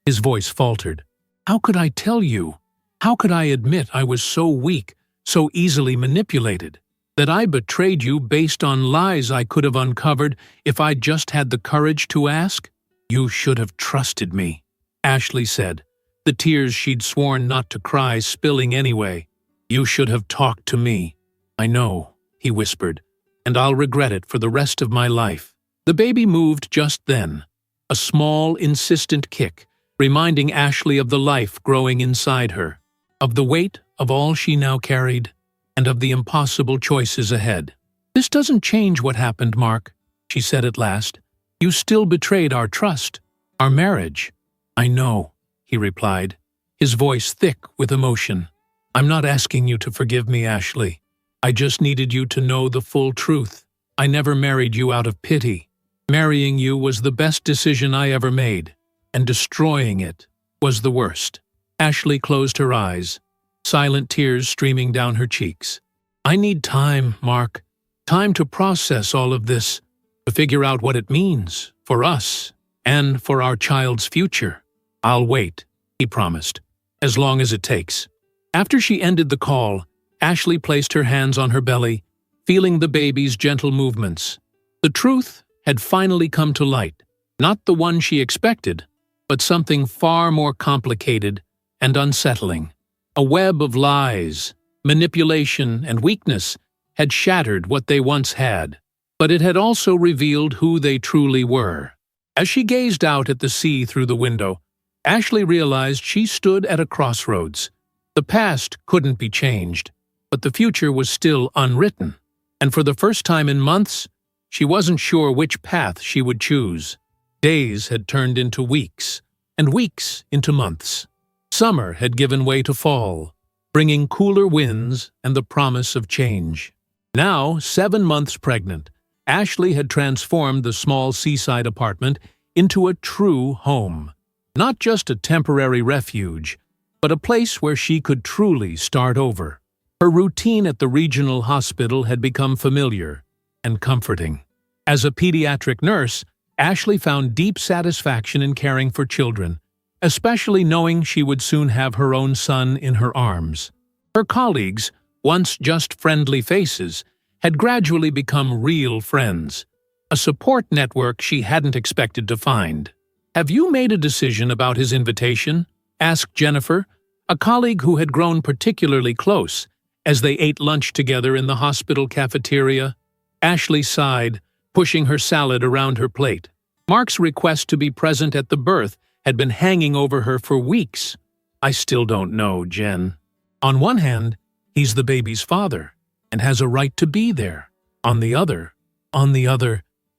His voice faltered. "How could I tell you? How could I admit I was so weak, so easily manipulated? That I betrayed you based on lies I could have uncovered if I'd just had the courage to ask? You should have trusted me," Ashley said, the tears she'd sworn not to cry spilling anyway. "You should have talked to me." "I know," he whispered, "and I'll regret it for the rest of my life." The baby moved just then, a small, insistent kick, reminding Ashley of the life growing inside her, of the weight of all she now carried, and of the impossible choices ahead. "This doesn't change what happened, Mark," she said at last. "You still betrayed our trust, our marriage." "I know," he replied, his voice thick with emotion. "I'm not asking you to forgive me, Ashley. I just needed you to know the full truth. I never married you out of pity. Marrying you was the best decision I ever made, and destroying it was the worst." Ashley closed her eyes, silent tears streaming down her cheeks. "I need time, Mark. Time to process all of this, to figure out what it means for us and for our child's future." "I'll wait," he promised, "as long as it takes." After she ended the call, Ashley placed her hands on her belly, feeling the baby's gentle movements. The truth had finally come to light, not the one she expected, but something far more complicated and unsettling. A web of lies, manipulation, and weakness had shattered what they once had, but it had also revealed who they truly were. As she gazed out at the sea through the window, Ashley realized she stood at a crossroads. The past couldn't be changed, but the future was still unwritten, and for the first time in months, she wasn't sure which path she would choose. Days had turned into weeks, and weeks into months. Summer had given way to fall, bringing cooler winds and the promise of change. Now, 7 months pregnant, Ashley had transformed the small seaside apartment into a true home. Not just a temporary refuge, but a place where she could truly start over. Her routine at the regional hospital had become familiar and comforting. As a pediatric nurse, Ashley found deep satisfaction in caring for children, especially knowing she would soon have her own son in her arms. Her colleagues, once just friendly faces, had gradually become real friends, a support network she hadn't expected to find. "Have you made a decision about his invitation?" asked Jennifer, a colleague who had grown particularly close, as they ate lunch together in the hospital cafeteria. Ashley sighed, pushing her salad around her plate. Mark's request to be present at the birth had been hanging over her for weeks. "I still don't know, Jen. On one hand, he's the baby's father and has a right to be there. On the other,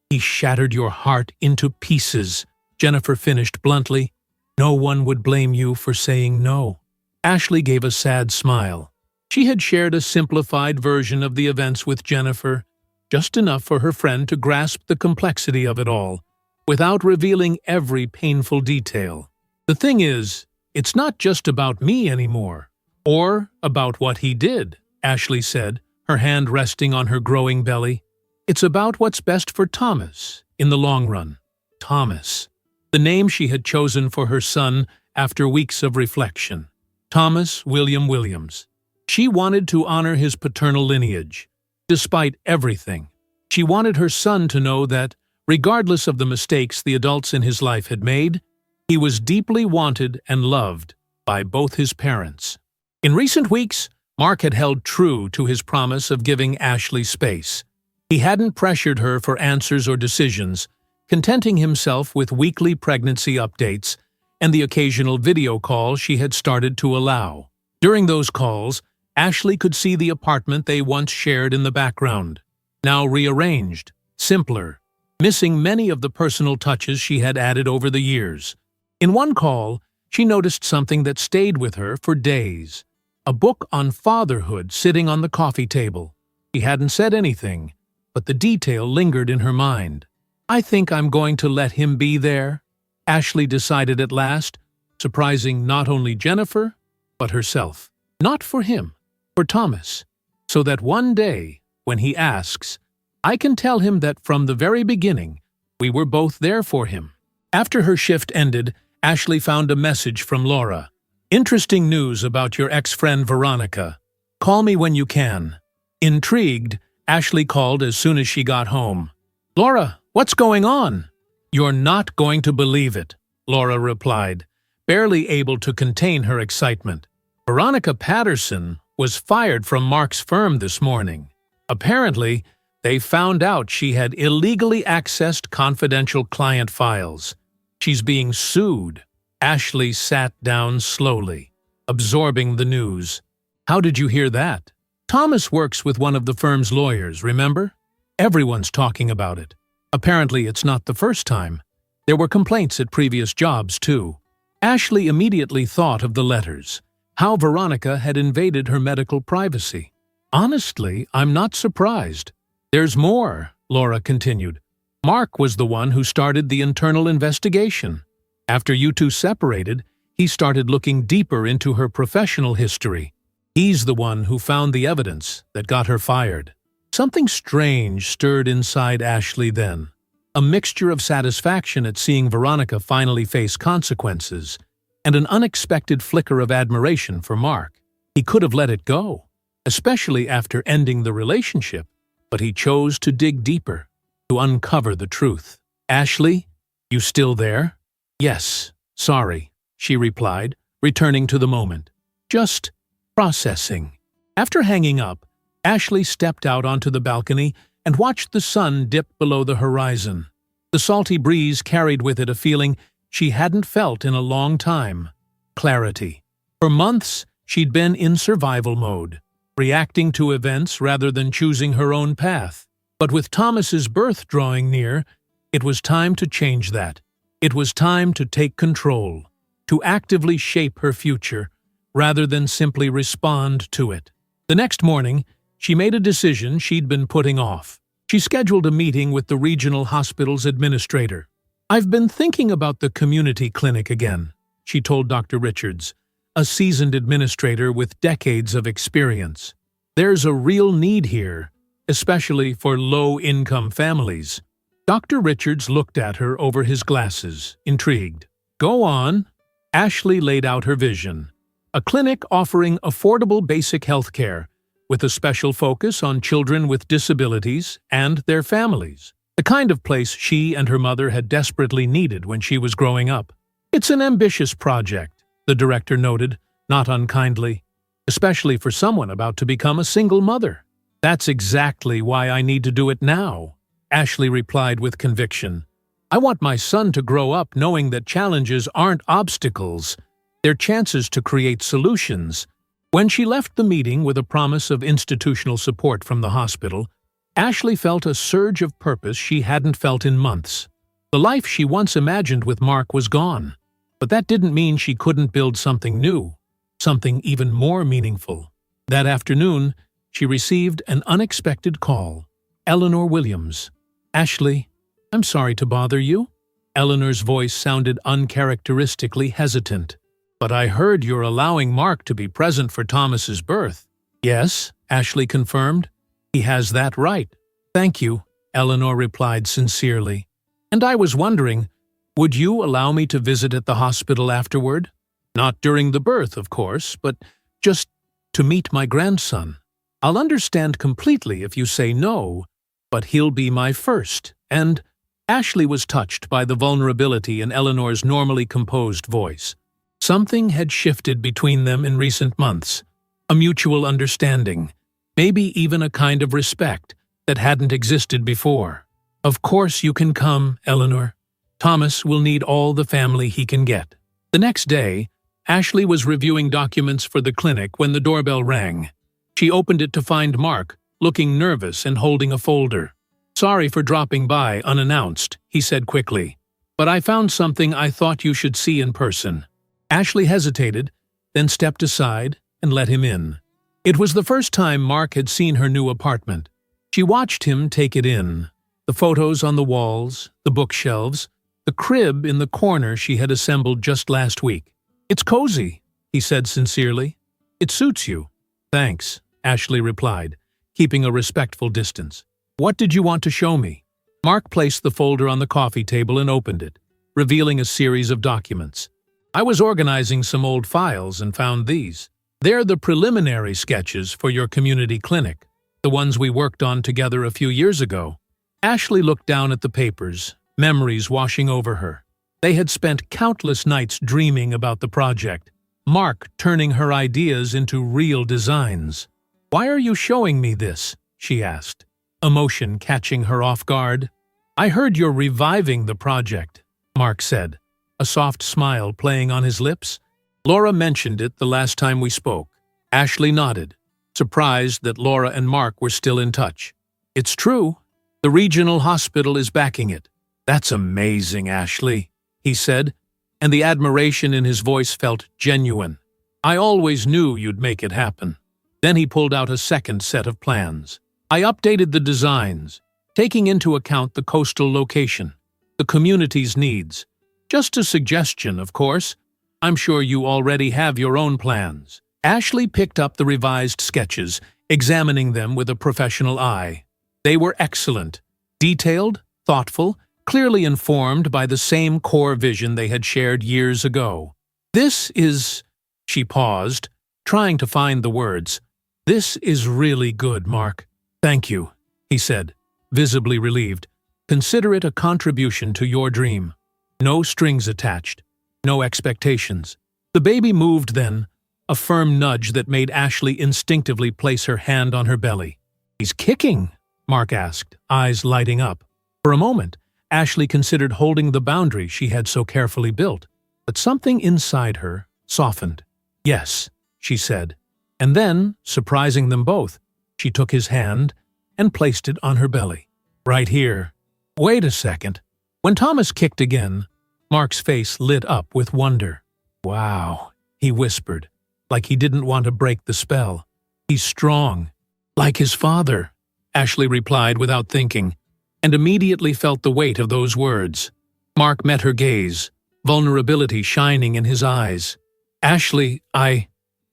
he shattered your heart into pieces," Jennifer finished bluntly. "No one would blame you for saying no." Ashley gave a sad smile. She had shared a simplified version of the events with Jennifer, just enough for her friend to grasp the complexity of it all, without revealing every painful detail. "The thing is, it's not just about me anymore, or about what he did," Ashley said, her hand resting on her growing belly. "It's about what's best for Thomas, in the long run." Thomas, the name she had chosen for her son after weeks of reflection. Thomas William Williams. She wanted to honor his paternal lineage. Despite everything, she wanted her son to know that, regardless of the mistakes the adults in his life had made, he was deeply wanted and loved by both his parents. In recent weeks, Mark had held true to his promise of giving Ashley space. He hadn't pressured her for answers or decisions, contenting himself with weekly pregnancy updates and the occasional video call she had started to allow. During those calls, Ashley could see the apartment they once shared in the background, now rearranged, simpler, missing many of the personal touches she had added over the years. In one call, she noticed something that stayed with her for days. A book on fatherhood sitting on the coffee table. She hadn't said anything, but the detail lingered in her mind. "I think I'm going to let him be there," Ashley decided at last, surprising not only Jennifer, but herself. Not for him, for Thomas, so that one day, when he asks, I can tell him that from the very beginning, we were both there for him. After her shift ended, Ashley found a message from Laura. "Interesting news about your ex-friend Veronica. Call me when you can." Intrigued, Ashley called as soon as she got home. "Laura, what's going on?" "You're not going to believe it," Laura replied, barely able to contain her excitement. "Veronica Patterson was fired from Mark's firm this morning. Apparently, they found out she had illegally accessed confidential client files. She's being sued." Ashley sat down slowly, absorbing the news. "How did you hear that?" "Thomas works with one of the firm's lawyers, remember? Everyone's talking about it. Apparently it's not the first time. There were complaints at previous jobs, too." Ashley immediately thought of the letters, how Veronica had invaded her medical privacy. "Honestly, I'm not surprised. There's more," Laura continued. "Mark was the one who started the internal investigation. After you two separated, he started looking deeper into her professional history. He's the one who found the evidence that got her fired." Something strange stirred inside Ashley then. A mixture of satisfaction at seeing Veronica finally face consequences, and an unexpected flicker of admiration for Mark. He could have let it go, especially after ending the relationship. but he chose to dig deeper, to uncover the truth. "Ashley, you still there?" "Yes, sorry," she replied, returning to the moment. "Just processing." After hanging up, Ashley stepped out onto the balcony and watched the sun dip below the horizon. The salty breeze carried with it a feeling she hadn't felt in a long time: clarity. For months, she'd been in survival mode, reacting to events rather than choosing her own path. But with Thomas's birth drawing near, it was time to change that. It was time to take control, to actively shape her future, rather than simply respond to it. The next morning, she made a decision she'd been putting off. She scheduled a meeting with the regional hospital's administrator. "I've been thinking about the community clinic again," she told Dr. Richards, a seasoned administrator with decades of experience. "There's a real need here, especially for low-income families." Dr. Richards looked at her over his glasses, intrigued. "Go on." Ashley laid out her vision: a clinic offering affordable basic health care, with a special focus on children with disabilities and their families. The kind of place she and her mother had desperately needed when she was growing up. "It's an ambitious project," the director noted, not unkindly, "especially for someone about to become a single mother." "That's exactly why I need to do it now," Ashley replied with conviction. "I want my son to grow up knowing that challenges aren't obstacles, they're chances to create solutions." When she left the meeting with a promise of institutional support from the hospital, Ashley felt a surge of purpose she hadn't felt in months. The life she once imagined with Mark was gone, but that didn't mean she couldn't build something new, something even more meaningful. That afternoon, she received an unexpected call. Eleanor Williams. "Ashley, I'm sorry to bother you." Eleanor's voice sounded uncharacteristically hesitant. "But I heard you're allowing Mark to be present for Thomas's birth." "Yes," Ashley confirmed. "He has that right." "Thank you," Eleanor replied sincerely. "And I was wondering, would you allow me to visit at the hospital afterward? Not during the birth, of course, but just to meet my grandson. I'll understand completely if you say no, but he'll be my first." And Ashley was touched by the vulnerability in Eleanor's normally composed voice. Something had shifted between them in recent months, a mutual understanding, maybe even a kind of respect that hadn't existed before. "Of course you can come, Eleanor. Thomas will need all the family he can get." The next day, Ashley was reviewing documents for the clinic when the doorbell rang. She opened it to find Mark, looking nervous and holding a folder. "Sorry for dropping by unannounced," he said quickly, "but I found something I thought you should see in person." Ashley hesitated, then stepped aside and let him in. It was the first time Mark had seen her new apartment. She watched him take it in. The photos on the walls, the bookshelves, the crib in the corner she had assembled just last week. "It's cozy," he said sincerely. "It suits you." "Thanks," Ashley replied, keeping a respectful distance. "What did you want to show me?" Mark placed the folder on the coffee table and opened it, revealing a series of documents. "I was organizing some old files and found these. They're the preliminary sketches for your community clinic, the ones we worked on together a few years ago." Ashley looked down at the papers, memories washing over her. They had spent countless nights dreaming about the project, Mark turning her ideas into real designs. "Why are you showing me this?" she asked, emotion catching her off guard. "I heard you're reviving the project," Mark said, a soft smile playing on his lips. "Laura mentioned it the last time we spoke." Ashley nodded, surprised that Laura and Mark were still in touch. "It's true. The regional hospital is backing it." "That's amazing, Ashley," he said, and the admiration in his voice felt genuine. "I always knew you'd make it happen." Then he pulled out a second set of plans. "I updated the designs, taking into account the coastal location, the community's needs. Just a suggestion, of course. I'm sure you already have your own plans." Ashley picked up the revised sketches, examining them with a professional eye. They were excellent, detailed, thoughtful, clearly informed by the same core vision they had shared years ago. "This is—" she paused, trying to find the words. "This is really good, Mark. Thank you." he said, visibly relieved. Consider it a contribution to your dream. No strings attached. No expectations. The baby moved then, a firm nudge that made Ashley instinctively place her hand on her belly. "He's kicking?" Mark asked, eyes lighting up. For a moment, Ashley considered holding the boundary she had so carefully built, but something inside her softened. "Yes," she said. And then, surprising them both, she took his hand and placed it on her belly. "Right here." "Wait a second." When Thomas kicked again, Mark's face lit up with wonder. "Wow," he whispered, like he didn't want to break the spell. "He's strong." "Like his father," Ashley replied without thinking, and immediately felt the weight of those words. Mark met her gaze, vulnerability shining in his eyes. "Ashley,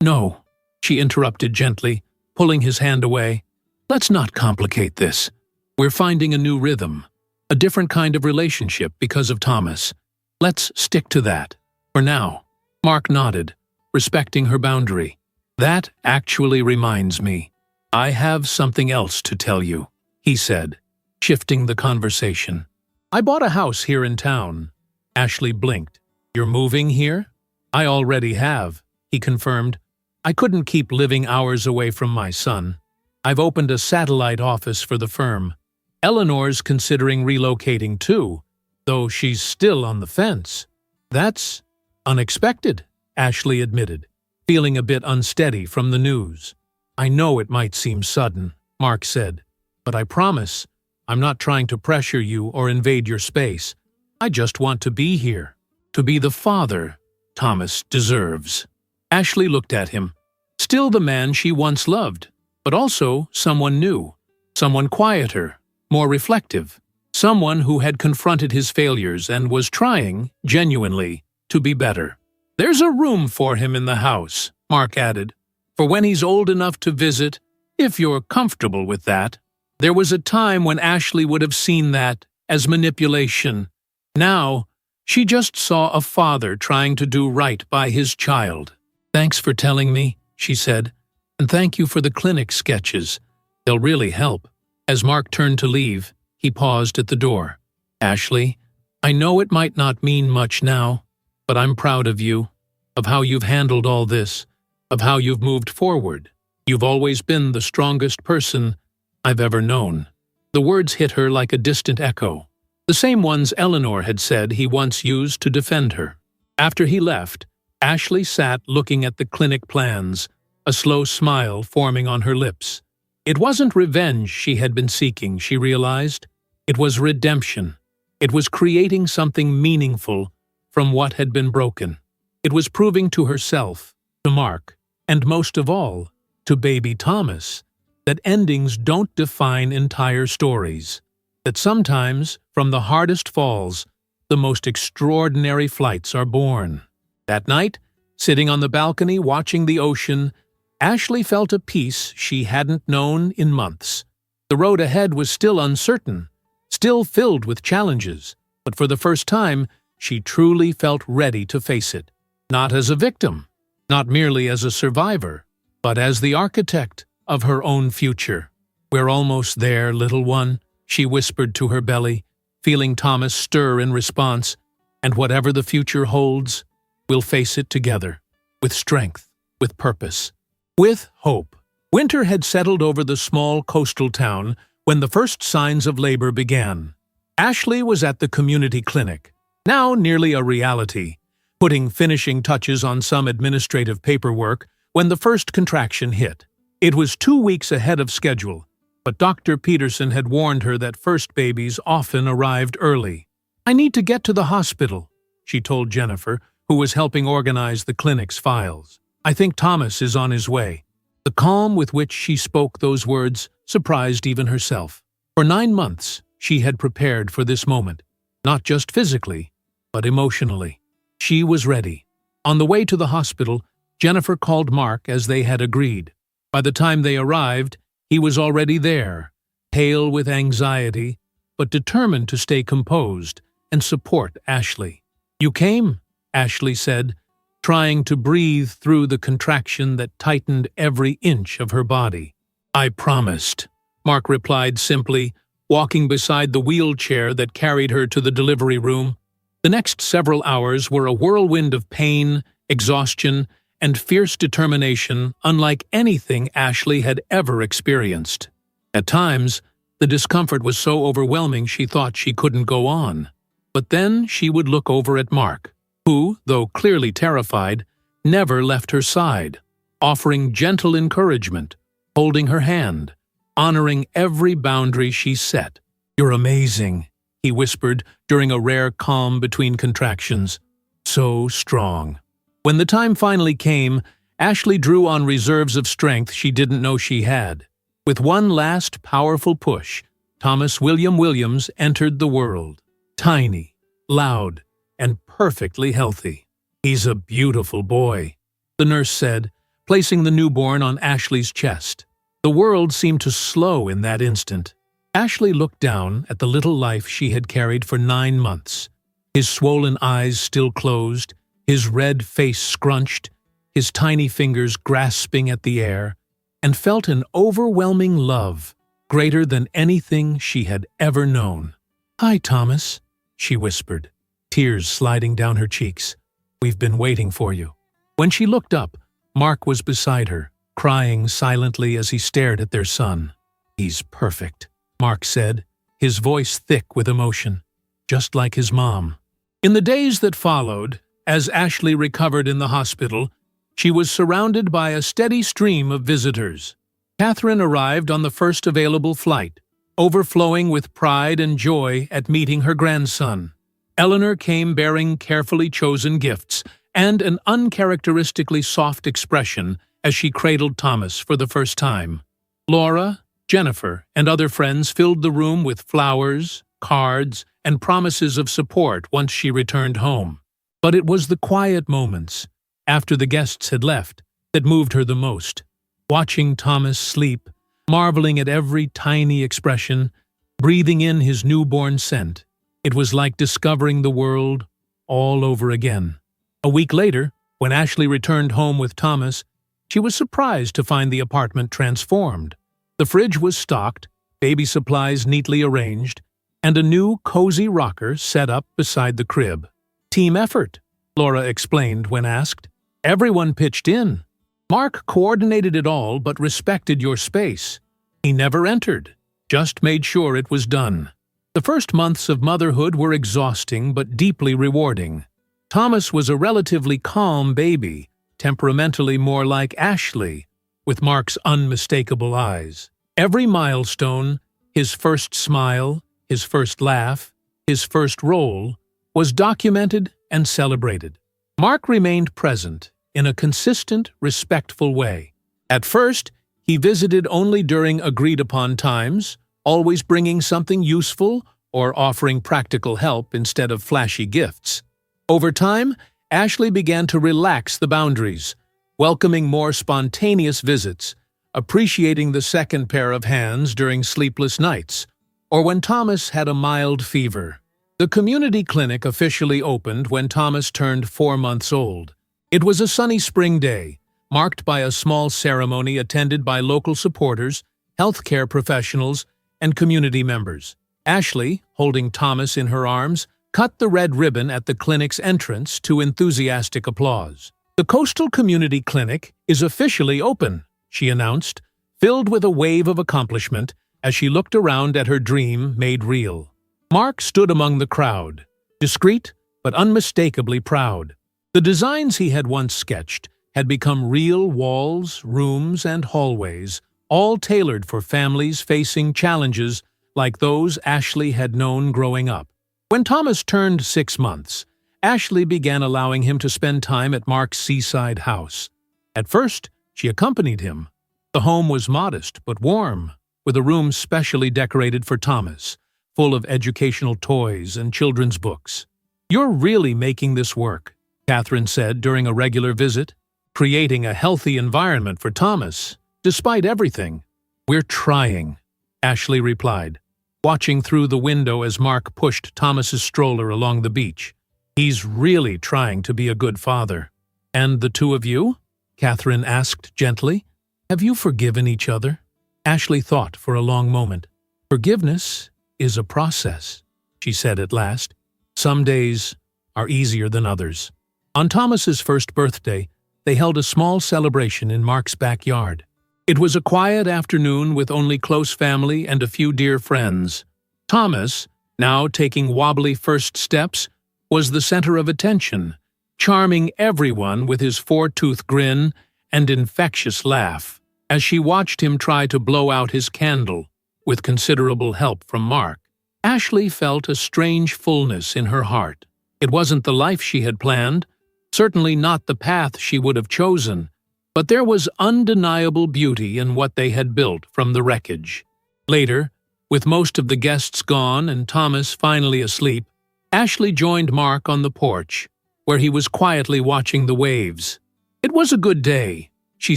No," she interrupted gently, pulling his hand away. "Let's not complicate this. We're finding a new rhythm, a different kind of relationship because of Thomas. Let's stick to that. For now." Mark nodded, respecting her boundary. "That actually reminds me. I have something else to tell you," he said, shifting the conversation. "I bought a house here in town." Ashley blinked. "You're moving here?" "I already have," he confirmed. "I couldn't keep living hours away from my son. I've opened a satellite office for the firm. Eleanor's considering relocating too, though she's still on the fence." "That's unexpected," Ashley admitted, feeling a bit unsteady from the news. "I know it might seem sudden," Mark said, "but I promise I'm not trying to pressure you or invade your space. I just want to be here, to be the father Thomas deserves." Ashley looked at him, still the man she once loved, but also someone new, someone quieter, more reflective, someone who had confronted his failures and was trying, genuinely, to be better. "There's a room for him in the house," Mark added, "for when he's old enough to visit, if you're comfortable with that." There was a time when Ashley would have seen that as manipulation. Now, she just saw a father trying to do right by his child. "Thanks for telling me," she said, "and thank you for the clinic sketches. They'll really help." As Mark turned to leave, he paused at the door. "Ashley, I know it might not mean much now, but I'm proud of you, of how you've handled all this, of how you've moved forward. You've always been the strongest person I've ever known." The words hit her like a distant echo, the same ones Eleanor had said he once used to defend her. After he left, Ashley sat looking at the clinic plans, a slow smile forming on her lips. It wasn't revenge she had been seeking, she realized. It was redemption. It was creating something meaningful from what had been broken. It was proving to herself, to Mark, and most of all, to baby Thomas, that endings don't define entire stories, that sometimes, from the hardest falls, the most extraordinary flights are born. That night, sitting on the balcony watching the ocean, Ashley felt a peace she hadn't known in months. The road ahead was still uncertain, still filled with challenges, but for the first time, she truly felt ready to face it. Not as a victim, not merely as a survivor, but as the architect of her own future. "We're almost there, little one," she whispered to her belly, feeling Thomas stir in response, "and whatever the future holds, we'll face it together, with strength, with purpose, with hope." Winter had settled over the small coastal town when the first signs of labor began. Ashley was at the community clinic, now nearly a reality, putting finishing touches on some administrative paperwork when the first contraction hit. It was 2 weeks ahead of schedule, but Dr. Peterson had warned her that first babies often arrived early. "I need to get to the hospital," she told Jennifer, who was helping organize the clinic's files. "I think Thomas is on his way." The calm with which she spoke those words surprised even herself. For 9 months, she had prepared for this moment, not just physically, but emotionally. She was ready. On the way to the hospital, Jennifer called Mark as they had agreed. By the time they arrived, he was already there, pale with anxiety, but determined to stay composed and support Ashley. "You came," Ashley said, trying to breathe through the contraction that tightened every inch of her body. "I promised," Mark replied simply, walking beside the wheelchair that carried her to the delivery room. The next several hours were a whirlwind of pain, exhaustion, and fierce determination unlike anything Ashley had ever experienced. At times, the discomfort was so overwhelming she thought she couldn't go on. But then she would look over at Mark, who, though clearly terrified, never left her side, offering gentle encouragement, holding her hand, honoring every boundary she set. "You're amazing," he whispered during a rare calm between contractions. "So strong." When the time finally came, Ashley drew on reserves of strength she didn't know she had. With one last powerful push, Thomas William Williams entered the world. Tiny, loud, and perfectly healthy. "He's a beautiful boy," the nurse said, placing the newborn on Ashley's chest. The world seemed to slow in that instant. Ashley looked down at the little life she had carried for 9 months, his swollen eyes still closed, his red face scrunched, his tiny fingers grasping at the air, and felt an overwhelming love, greater than anything she had ever known. "Hi, Thomas," she whispered, tears sliding down her cheeks. "We've been waiting for you." When she looked up, Mark was beside her, crying silently as he stared at their son. "He's perfect," Mark said, his voice thick with emotion, "just like his mom." In the days that followed, as Ashley recovered in the hospital, she was surrounded by a steady stream of visitors. Catherine arrived on the first available flight, overflowing with pride and joy at meeting her grandson. Eleanor came bearing carefully chosen gifts and an uncharacteristically soft expression as she cradled Thomas for the first time. Laura, Jennifer, and other friends filled the room with flowers, cards, and promises of support once she returned home. But it was the quiet moments, after the guests had left, that moved her the most. Watching Thomas sleep, marveling at every tiny expression, breathing in his newborn scent, it was like discovering the world all over again. A week later, when Ashley returned home with Thomas, she was surprised to find the apartment transformed. The fridge was stocked, baby supplies neatly arranged, and a new cozy rocker set up beside the crib. "Team effort," Laura explained when asked. "Everyone pitched in. Mark coordinated it all but respected your space. He never entered, just made sure it was done." The first months of motherhood were exhausting but deeply rewarding. Thomas was a relatively calm baby, temperamentally more like Ashley, with Mark's unmistakable eyes. Every milestone, his first smile, his first laugh, his first roll, was documented and celebrated. Mark remained present in a consistent, respectful way. At first, he visited only during agreed-upon times, always bringing something useful or offering practical help instead of flashy gifts. Over time, Ashley began to relax the boundaries, welcoming more spontaneous visits, appreciating the second pair of hands during sleepless nights, or when Thomas had a mild fever. The community clinic officially opened when Thomas turned 4 months old. It was a sunny spring day, marked by a small ceremony attended by local supporters, healthcare professionals, and community members. Ashley, holding Thomas in her arms, cut the red ribbon at the clinic's entrance to enthusiastic applause. "The Coastal Community Clinic is officially open," she announced, filled with a wave of accomplishment as she looked around at her dream made real. Mark stood among the crowd, discreet but unmistakably proud. The designs he had once sketched had become real walls, rooms, and hallways, all tailored for families facing challenges like those Ashley had known growing up. When Thomas turned 6 months, Ashley began allowing him to spend time at Mark's seaside house. At first, she accompanied him. The home was modest but warm, with a room specially decorated for Thomas, full of educational toys and children's books. "You're really making this work," Catherine said during a regular visit, "creating a healthy environment for Thomas, despite everything." "We're trying," Ashley replied, watching through the window as Mark pushed Thomas's stroller along the beach. "He's really trying to be a good father." "And the two of you?" Catherine asked gently. "Have you forgiven each other?" Ashley thought for a long moment. Forgiveness is a process, she said at last. Some days are easier than others. On Thomas's first birthday, they held a small celebration in Mark's backyard. It was a quiet afternoon with only close family and a few dear friends. Thomas, now taking wobbly first steps, was the center of attention, charming everyone with his four-tooth grin and infectious laugh, as she watched him try to blow out his candle, with considerable help from Mark. Ashley felt a strange fullness in her heart. It wasn't the life she had planned, certainly not the path she would have chosen, but there was undeniable beauty in what they had built from the wreckage. Later, with most of the guests gone and Thomas finally asleep, Ashley joined Mark on the porch, where he was quietly watching the waves. "It was a good day," she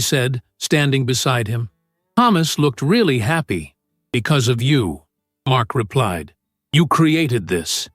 said, standing beside him. "Thomas looked really happy." "Because of you," Mark replied. "You created this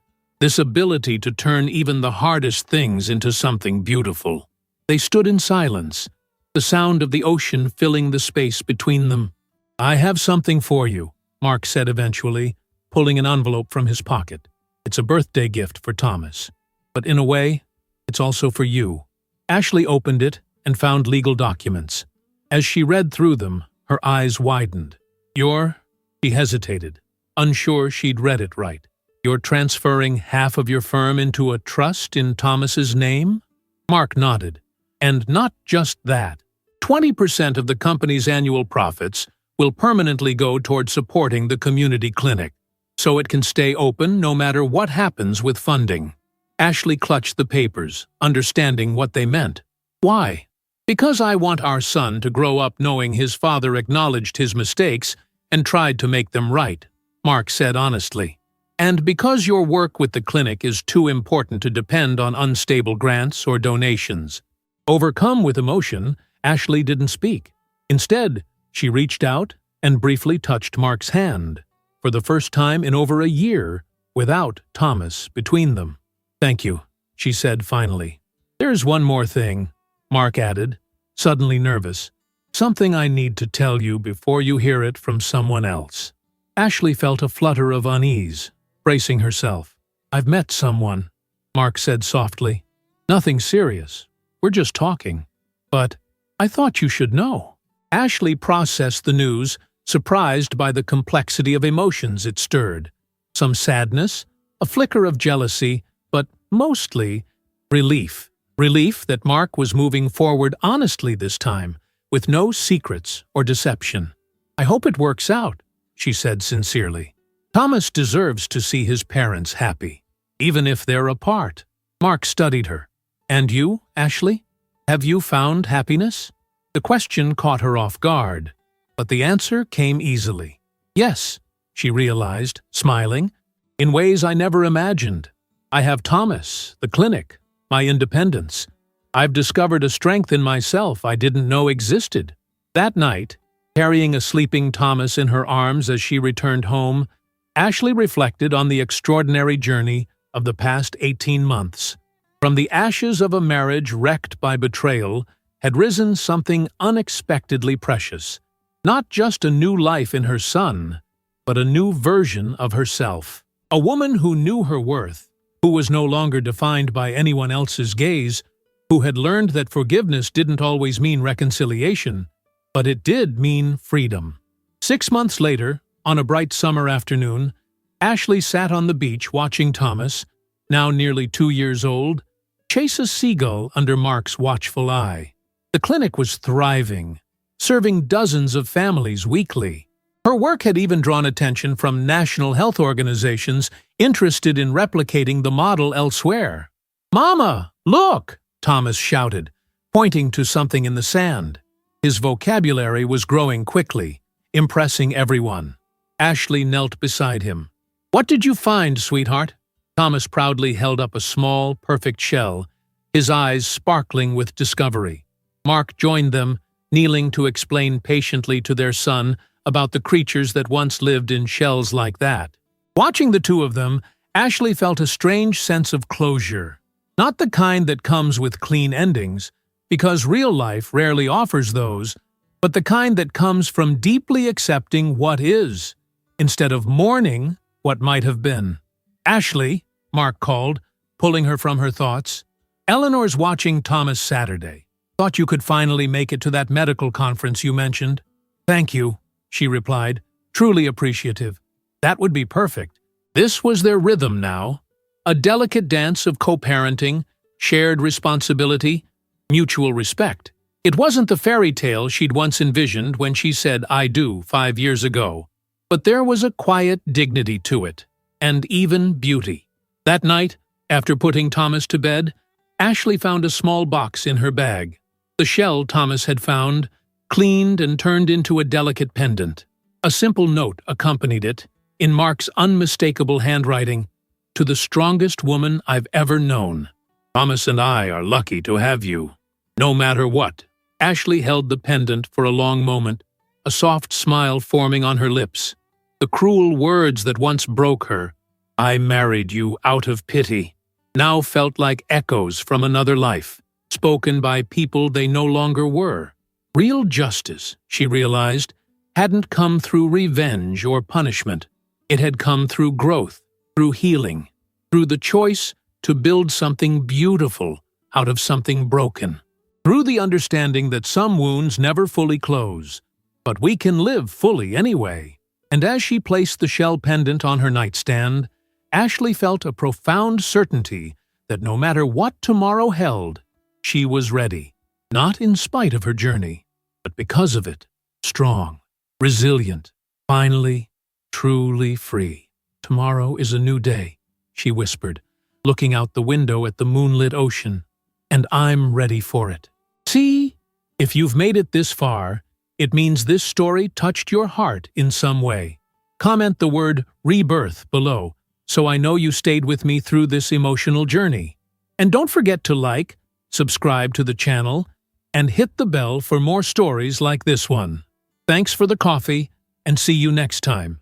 ability to turn even the hardest things into something beautiful." They stood in silence, the sound of the ocean filling the space between them. "I have something for you," Mark said eventually, pulling an envelope from his pocket. "It's a birthday gift for Thomas, but in a way, it's also for you." Ashley opened it and found legal documents. As she read through them, her eyes widened. She hesitated, unsure she'd read it right. "You're transferring half of your firm into a trust in Thomas's name?" Mark nodded. "And not just that. 20% of the company's annual profits will permanently go toward supporting the community clinic, so it can stay open no matter what happens with funding." Ashley clutched the papers, understanding what they meant. "Why?" "Because I want our son to grow up knowing his father acknowledged his mistakes and tried to make them right," Mark said honestly. "And because your work with the clinic is too important to depend on unstable grants or donations." Overcome with emotion, Ashley didn't speak. Instead, she reached out and briefly touched Mark's hand, for the first time in over a year, without Thomas between them. "Thank you," she said finally. "There's one more thing," Mark added, suddenly nervous. "Something I need to tell you before you hear it from someone else." Ashley felt a flutter of unease, bracing herself. "I've met someone," Mark said softly. "Nothing serious. We're just talking. But I thought you should know." Ashley processed the news, surprised by the complexity of emotions it stirred. Some sadness, a flicker of jealousy, but mostly relief. Relief that Mark was moving forward honestly this time, with no secrets or deception. "I hope it works out," she said sincerely. "Thomas deserves to see his parents happy, even if they're apart." Mark studied her. "And you, Ashley? Have you found happiness?" The question caught her off guard, but the answer came easily. "Yes," she realized, smiling, "in ways I never imagined. I have Thomas, the clinic, my independence. I've discovered a strength in myself I didn't know existed." That night, carrying a sleeping Thomas in her arms as she returned home, Ashley reflected on the extraordinary journey of the past 18 months. From the ashes of a marriage wrecked by betrayal had risen something unexpectedly precious. Not just a new life in her son, but a new version of herself. A woman who knew her worth, who was no longer defined by anyone else's gaze, who had learned that forgiveness didn't always mean reconciliation, but it did mean freedom. 6 months later, on a bright summer afternoon, Ashley sat on the beach watching Thomas, now nearly 2 years old, chase a seagull under Mark's watchful eye. The clinic was thriving, serving dozens of families weekly. Her work had even drawn attention from national health organizations interested in replicating the model elsewhere. "Mama, look!" Thomas shouted, pointing to something in the sand. His vocabulary was growing quickly, impressing everyone. Ashley knelt beside him. "What did you find, sweetheart?" Thomas proudly held up a small, perfect shell, his eyes sparkling with discovery. Mark joined them, kneeling to explain patiently to their son about the creatures that once lived in shells like that. Watching the two of them, Ashley felt a strange sense of closure. Not the kind that comes with clean endings, because real life rarely offers those, but the kind that comes from deeply accepting what is, instead of mourning what might have been. "Ashley," Mark called, pulling her from her thoughts. "Eleanor's watching Thomas Saturday. Thought you could finally make it to that medical conference you mentioned." "Thank you," she replied, truly appreciative. That would be perfect. This was their rhythm now, a delicate dance of co-parenting, shared responsibility, mutual respect. It wasn't the fairy tale she'd once envisioned when she said "I do" 5 years ago, but there was a quiet dignity to it, and even beauty. That night, after putting Thomas to bed, Ashley found a small box in her bag. The shell Thomas had found, cleaned and turned into a delicate pendant. A simple note accompanied it, in Mark's unmistakable handwriting, "To the strongest woman I've ever known. Thomas and I are lucky to have you. No matter what." Ashley held the pendant for a long moment, a soft smile forming on her lips. The cruel words that once broke her, "I married you out of pity," now felt like echoes from another life, spoken by people they no longer were. Real justice, she realized, hadn't come through revenge or punishment. It had come through growth, through healing, through the choice to build something beautiful out of something broken. Through the understanding that some wounds never fully close, but we can live fully anyway. And as she placed the shell pendant on her nightstand, Ashley felt a profound certainty that no matter what tomorrow held, she was ready, not in spite of her journey, but because of it, strong, resilient, finally, truly free. "Tomorrow is a new day," she whispered, looking out the window at the moonlit ocean, "and I'm ready for it." See, if you've made it this far, it means this story touched your heart in some way. Comment the word "rebirth" below, so I know you stayed with me through this emotional journey. And don't forget to like, subscribe to the channel, and hit the bell for more stories like this one. Thanks for the coffee, and see you next time.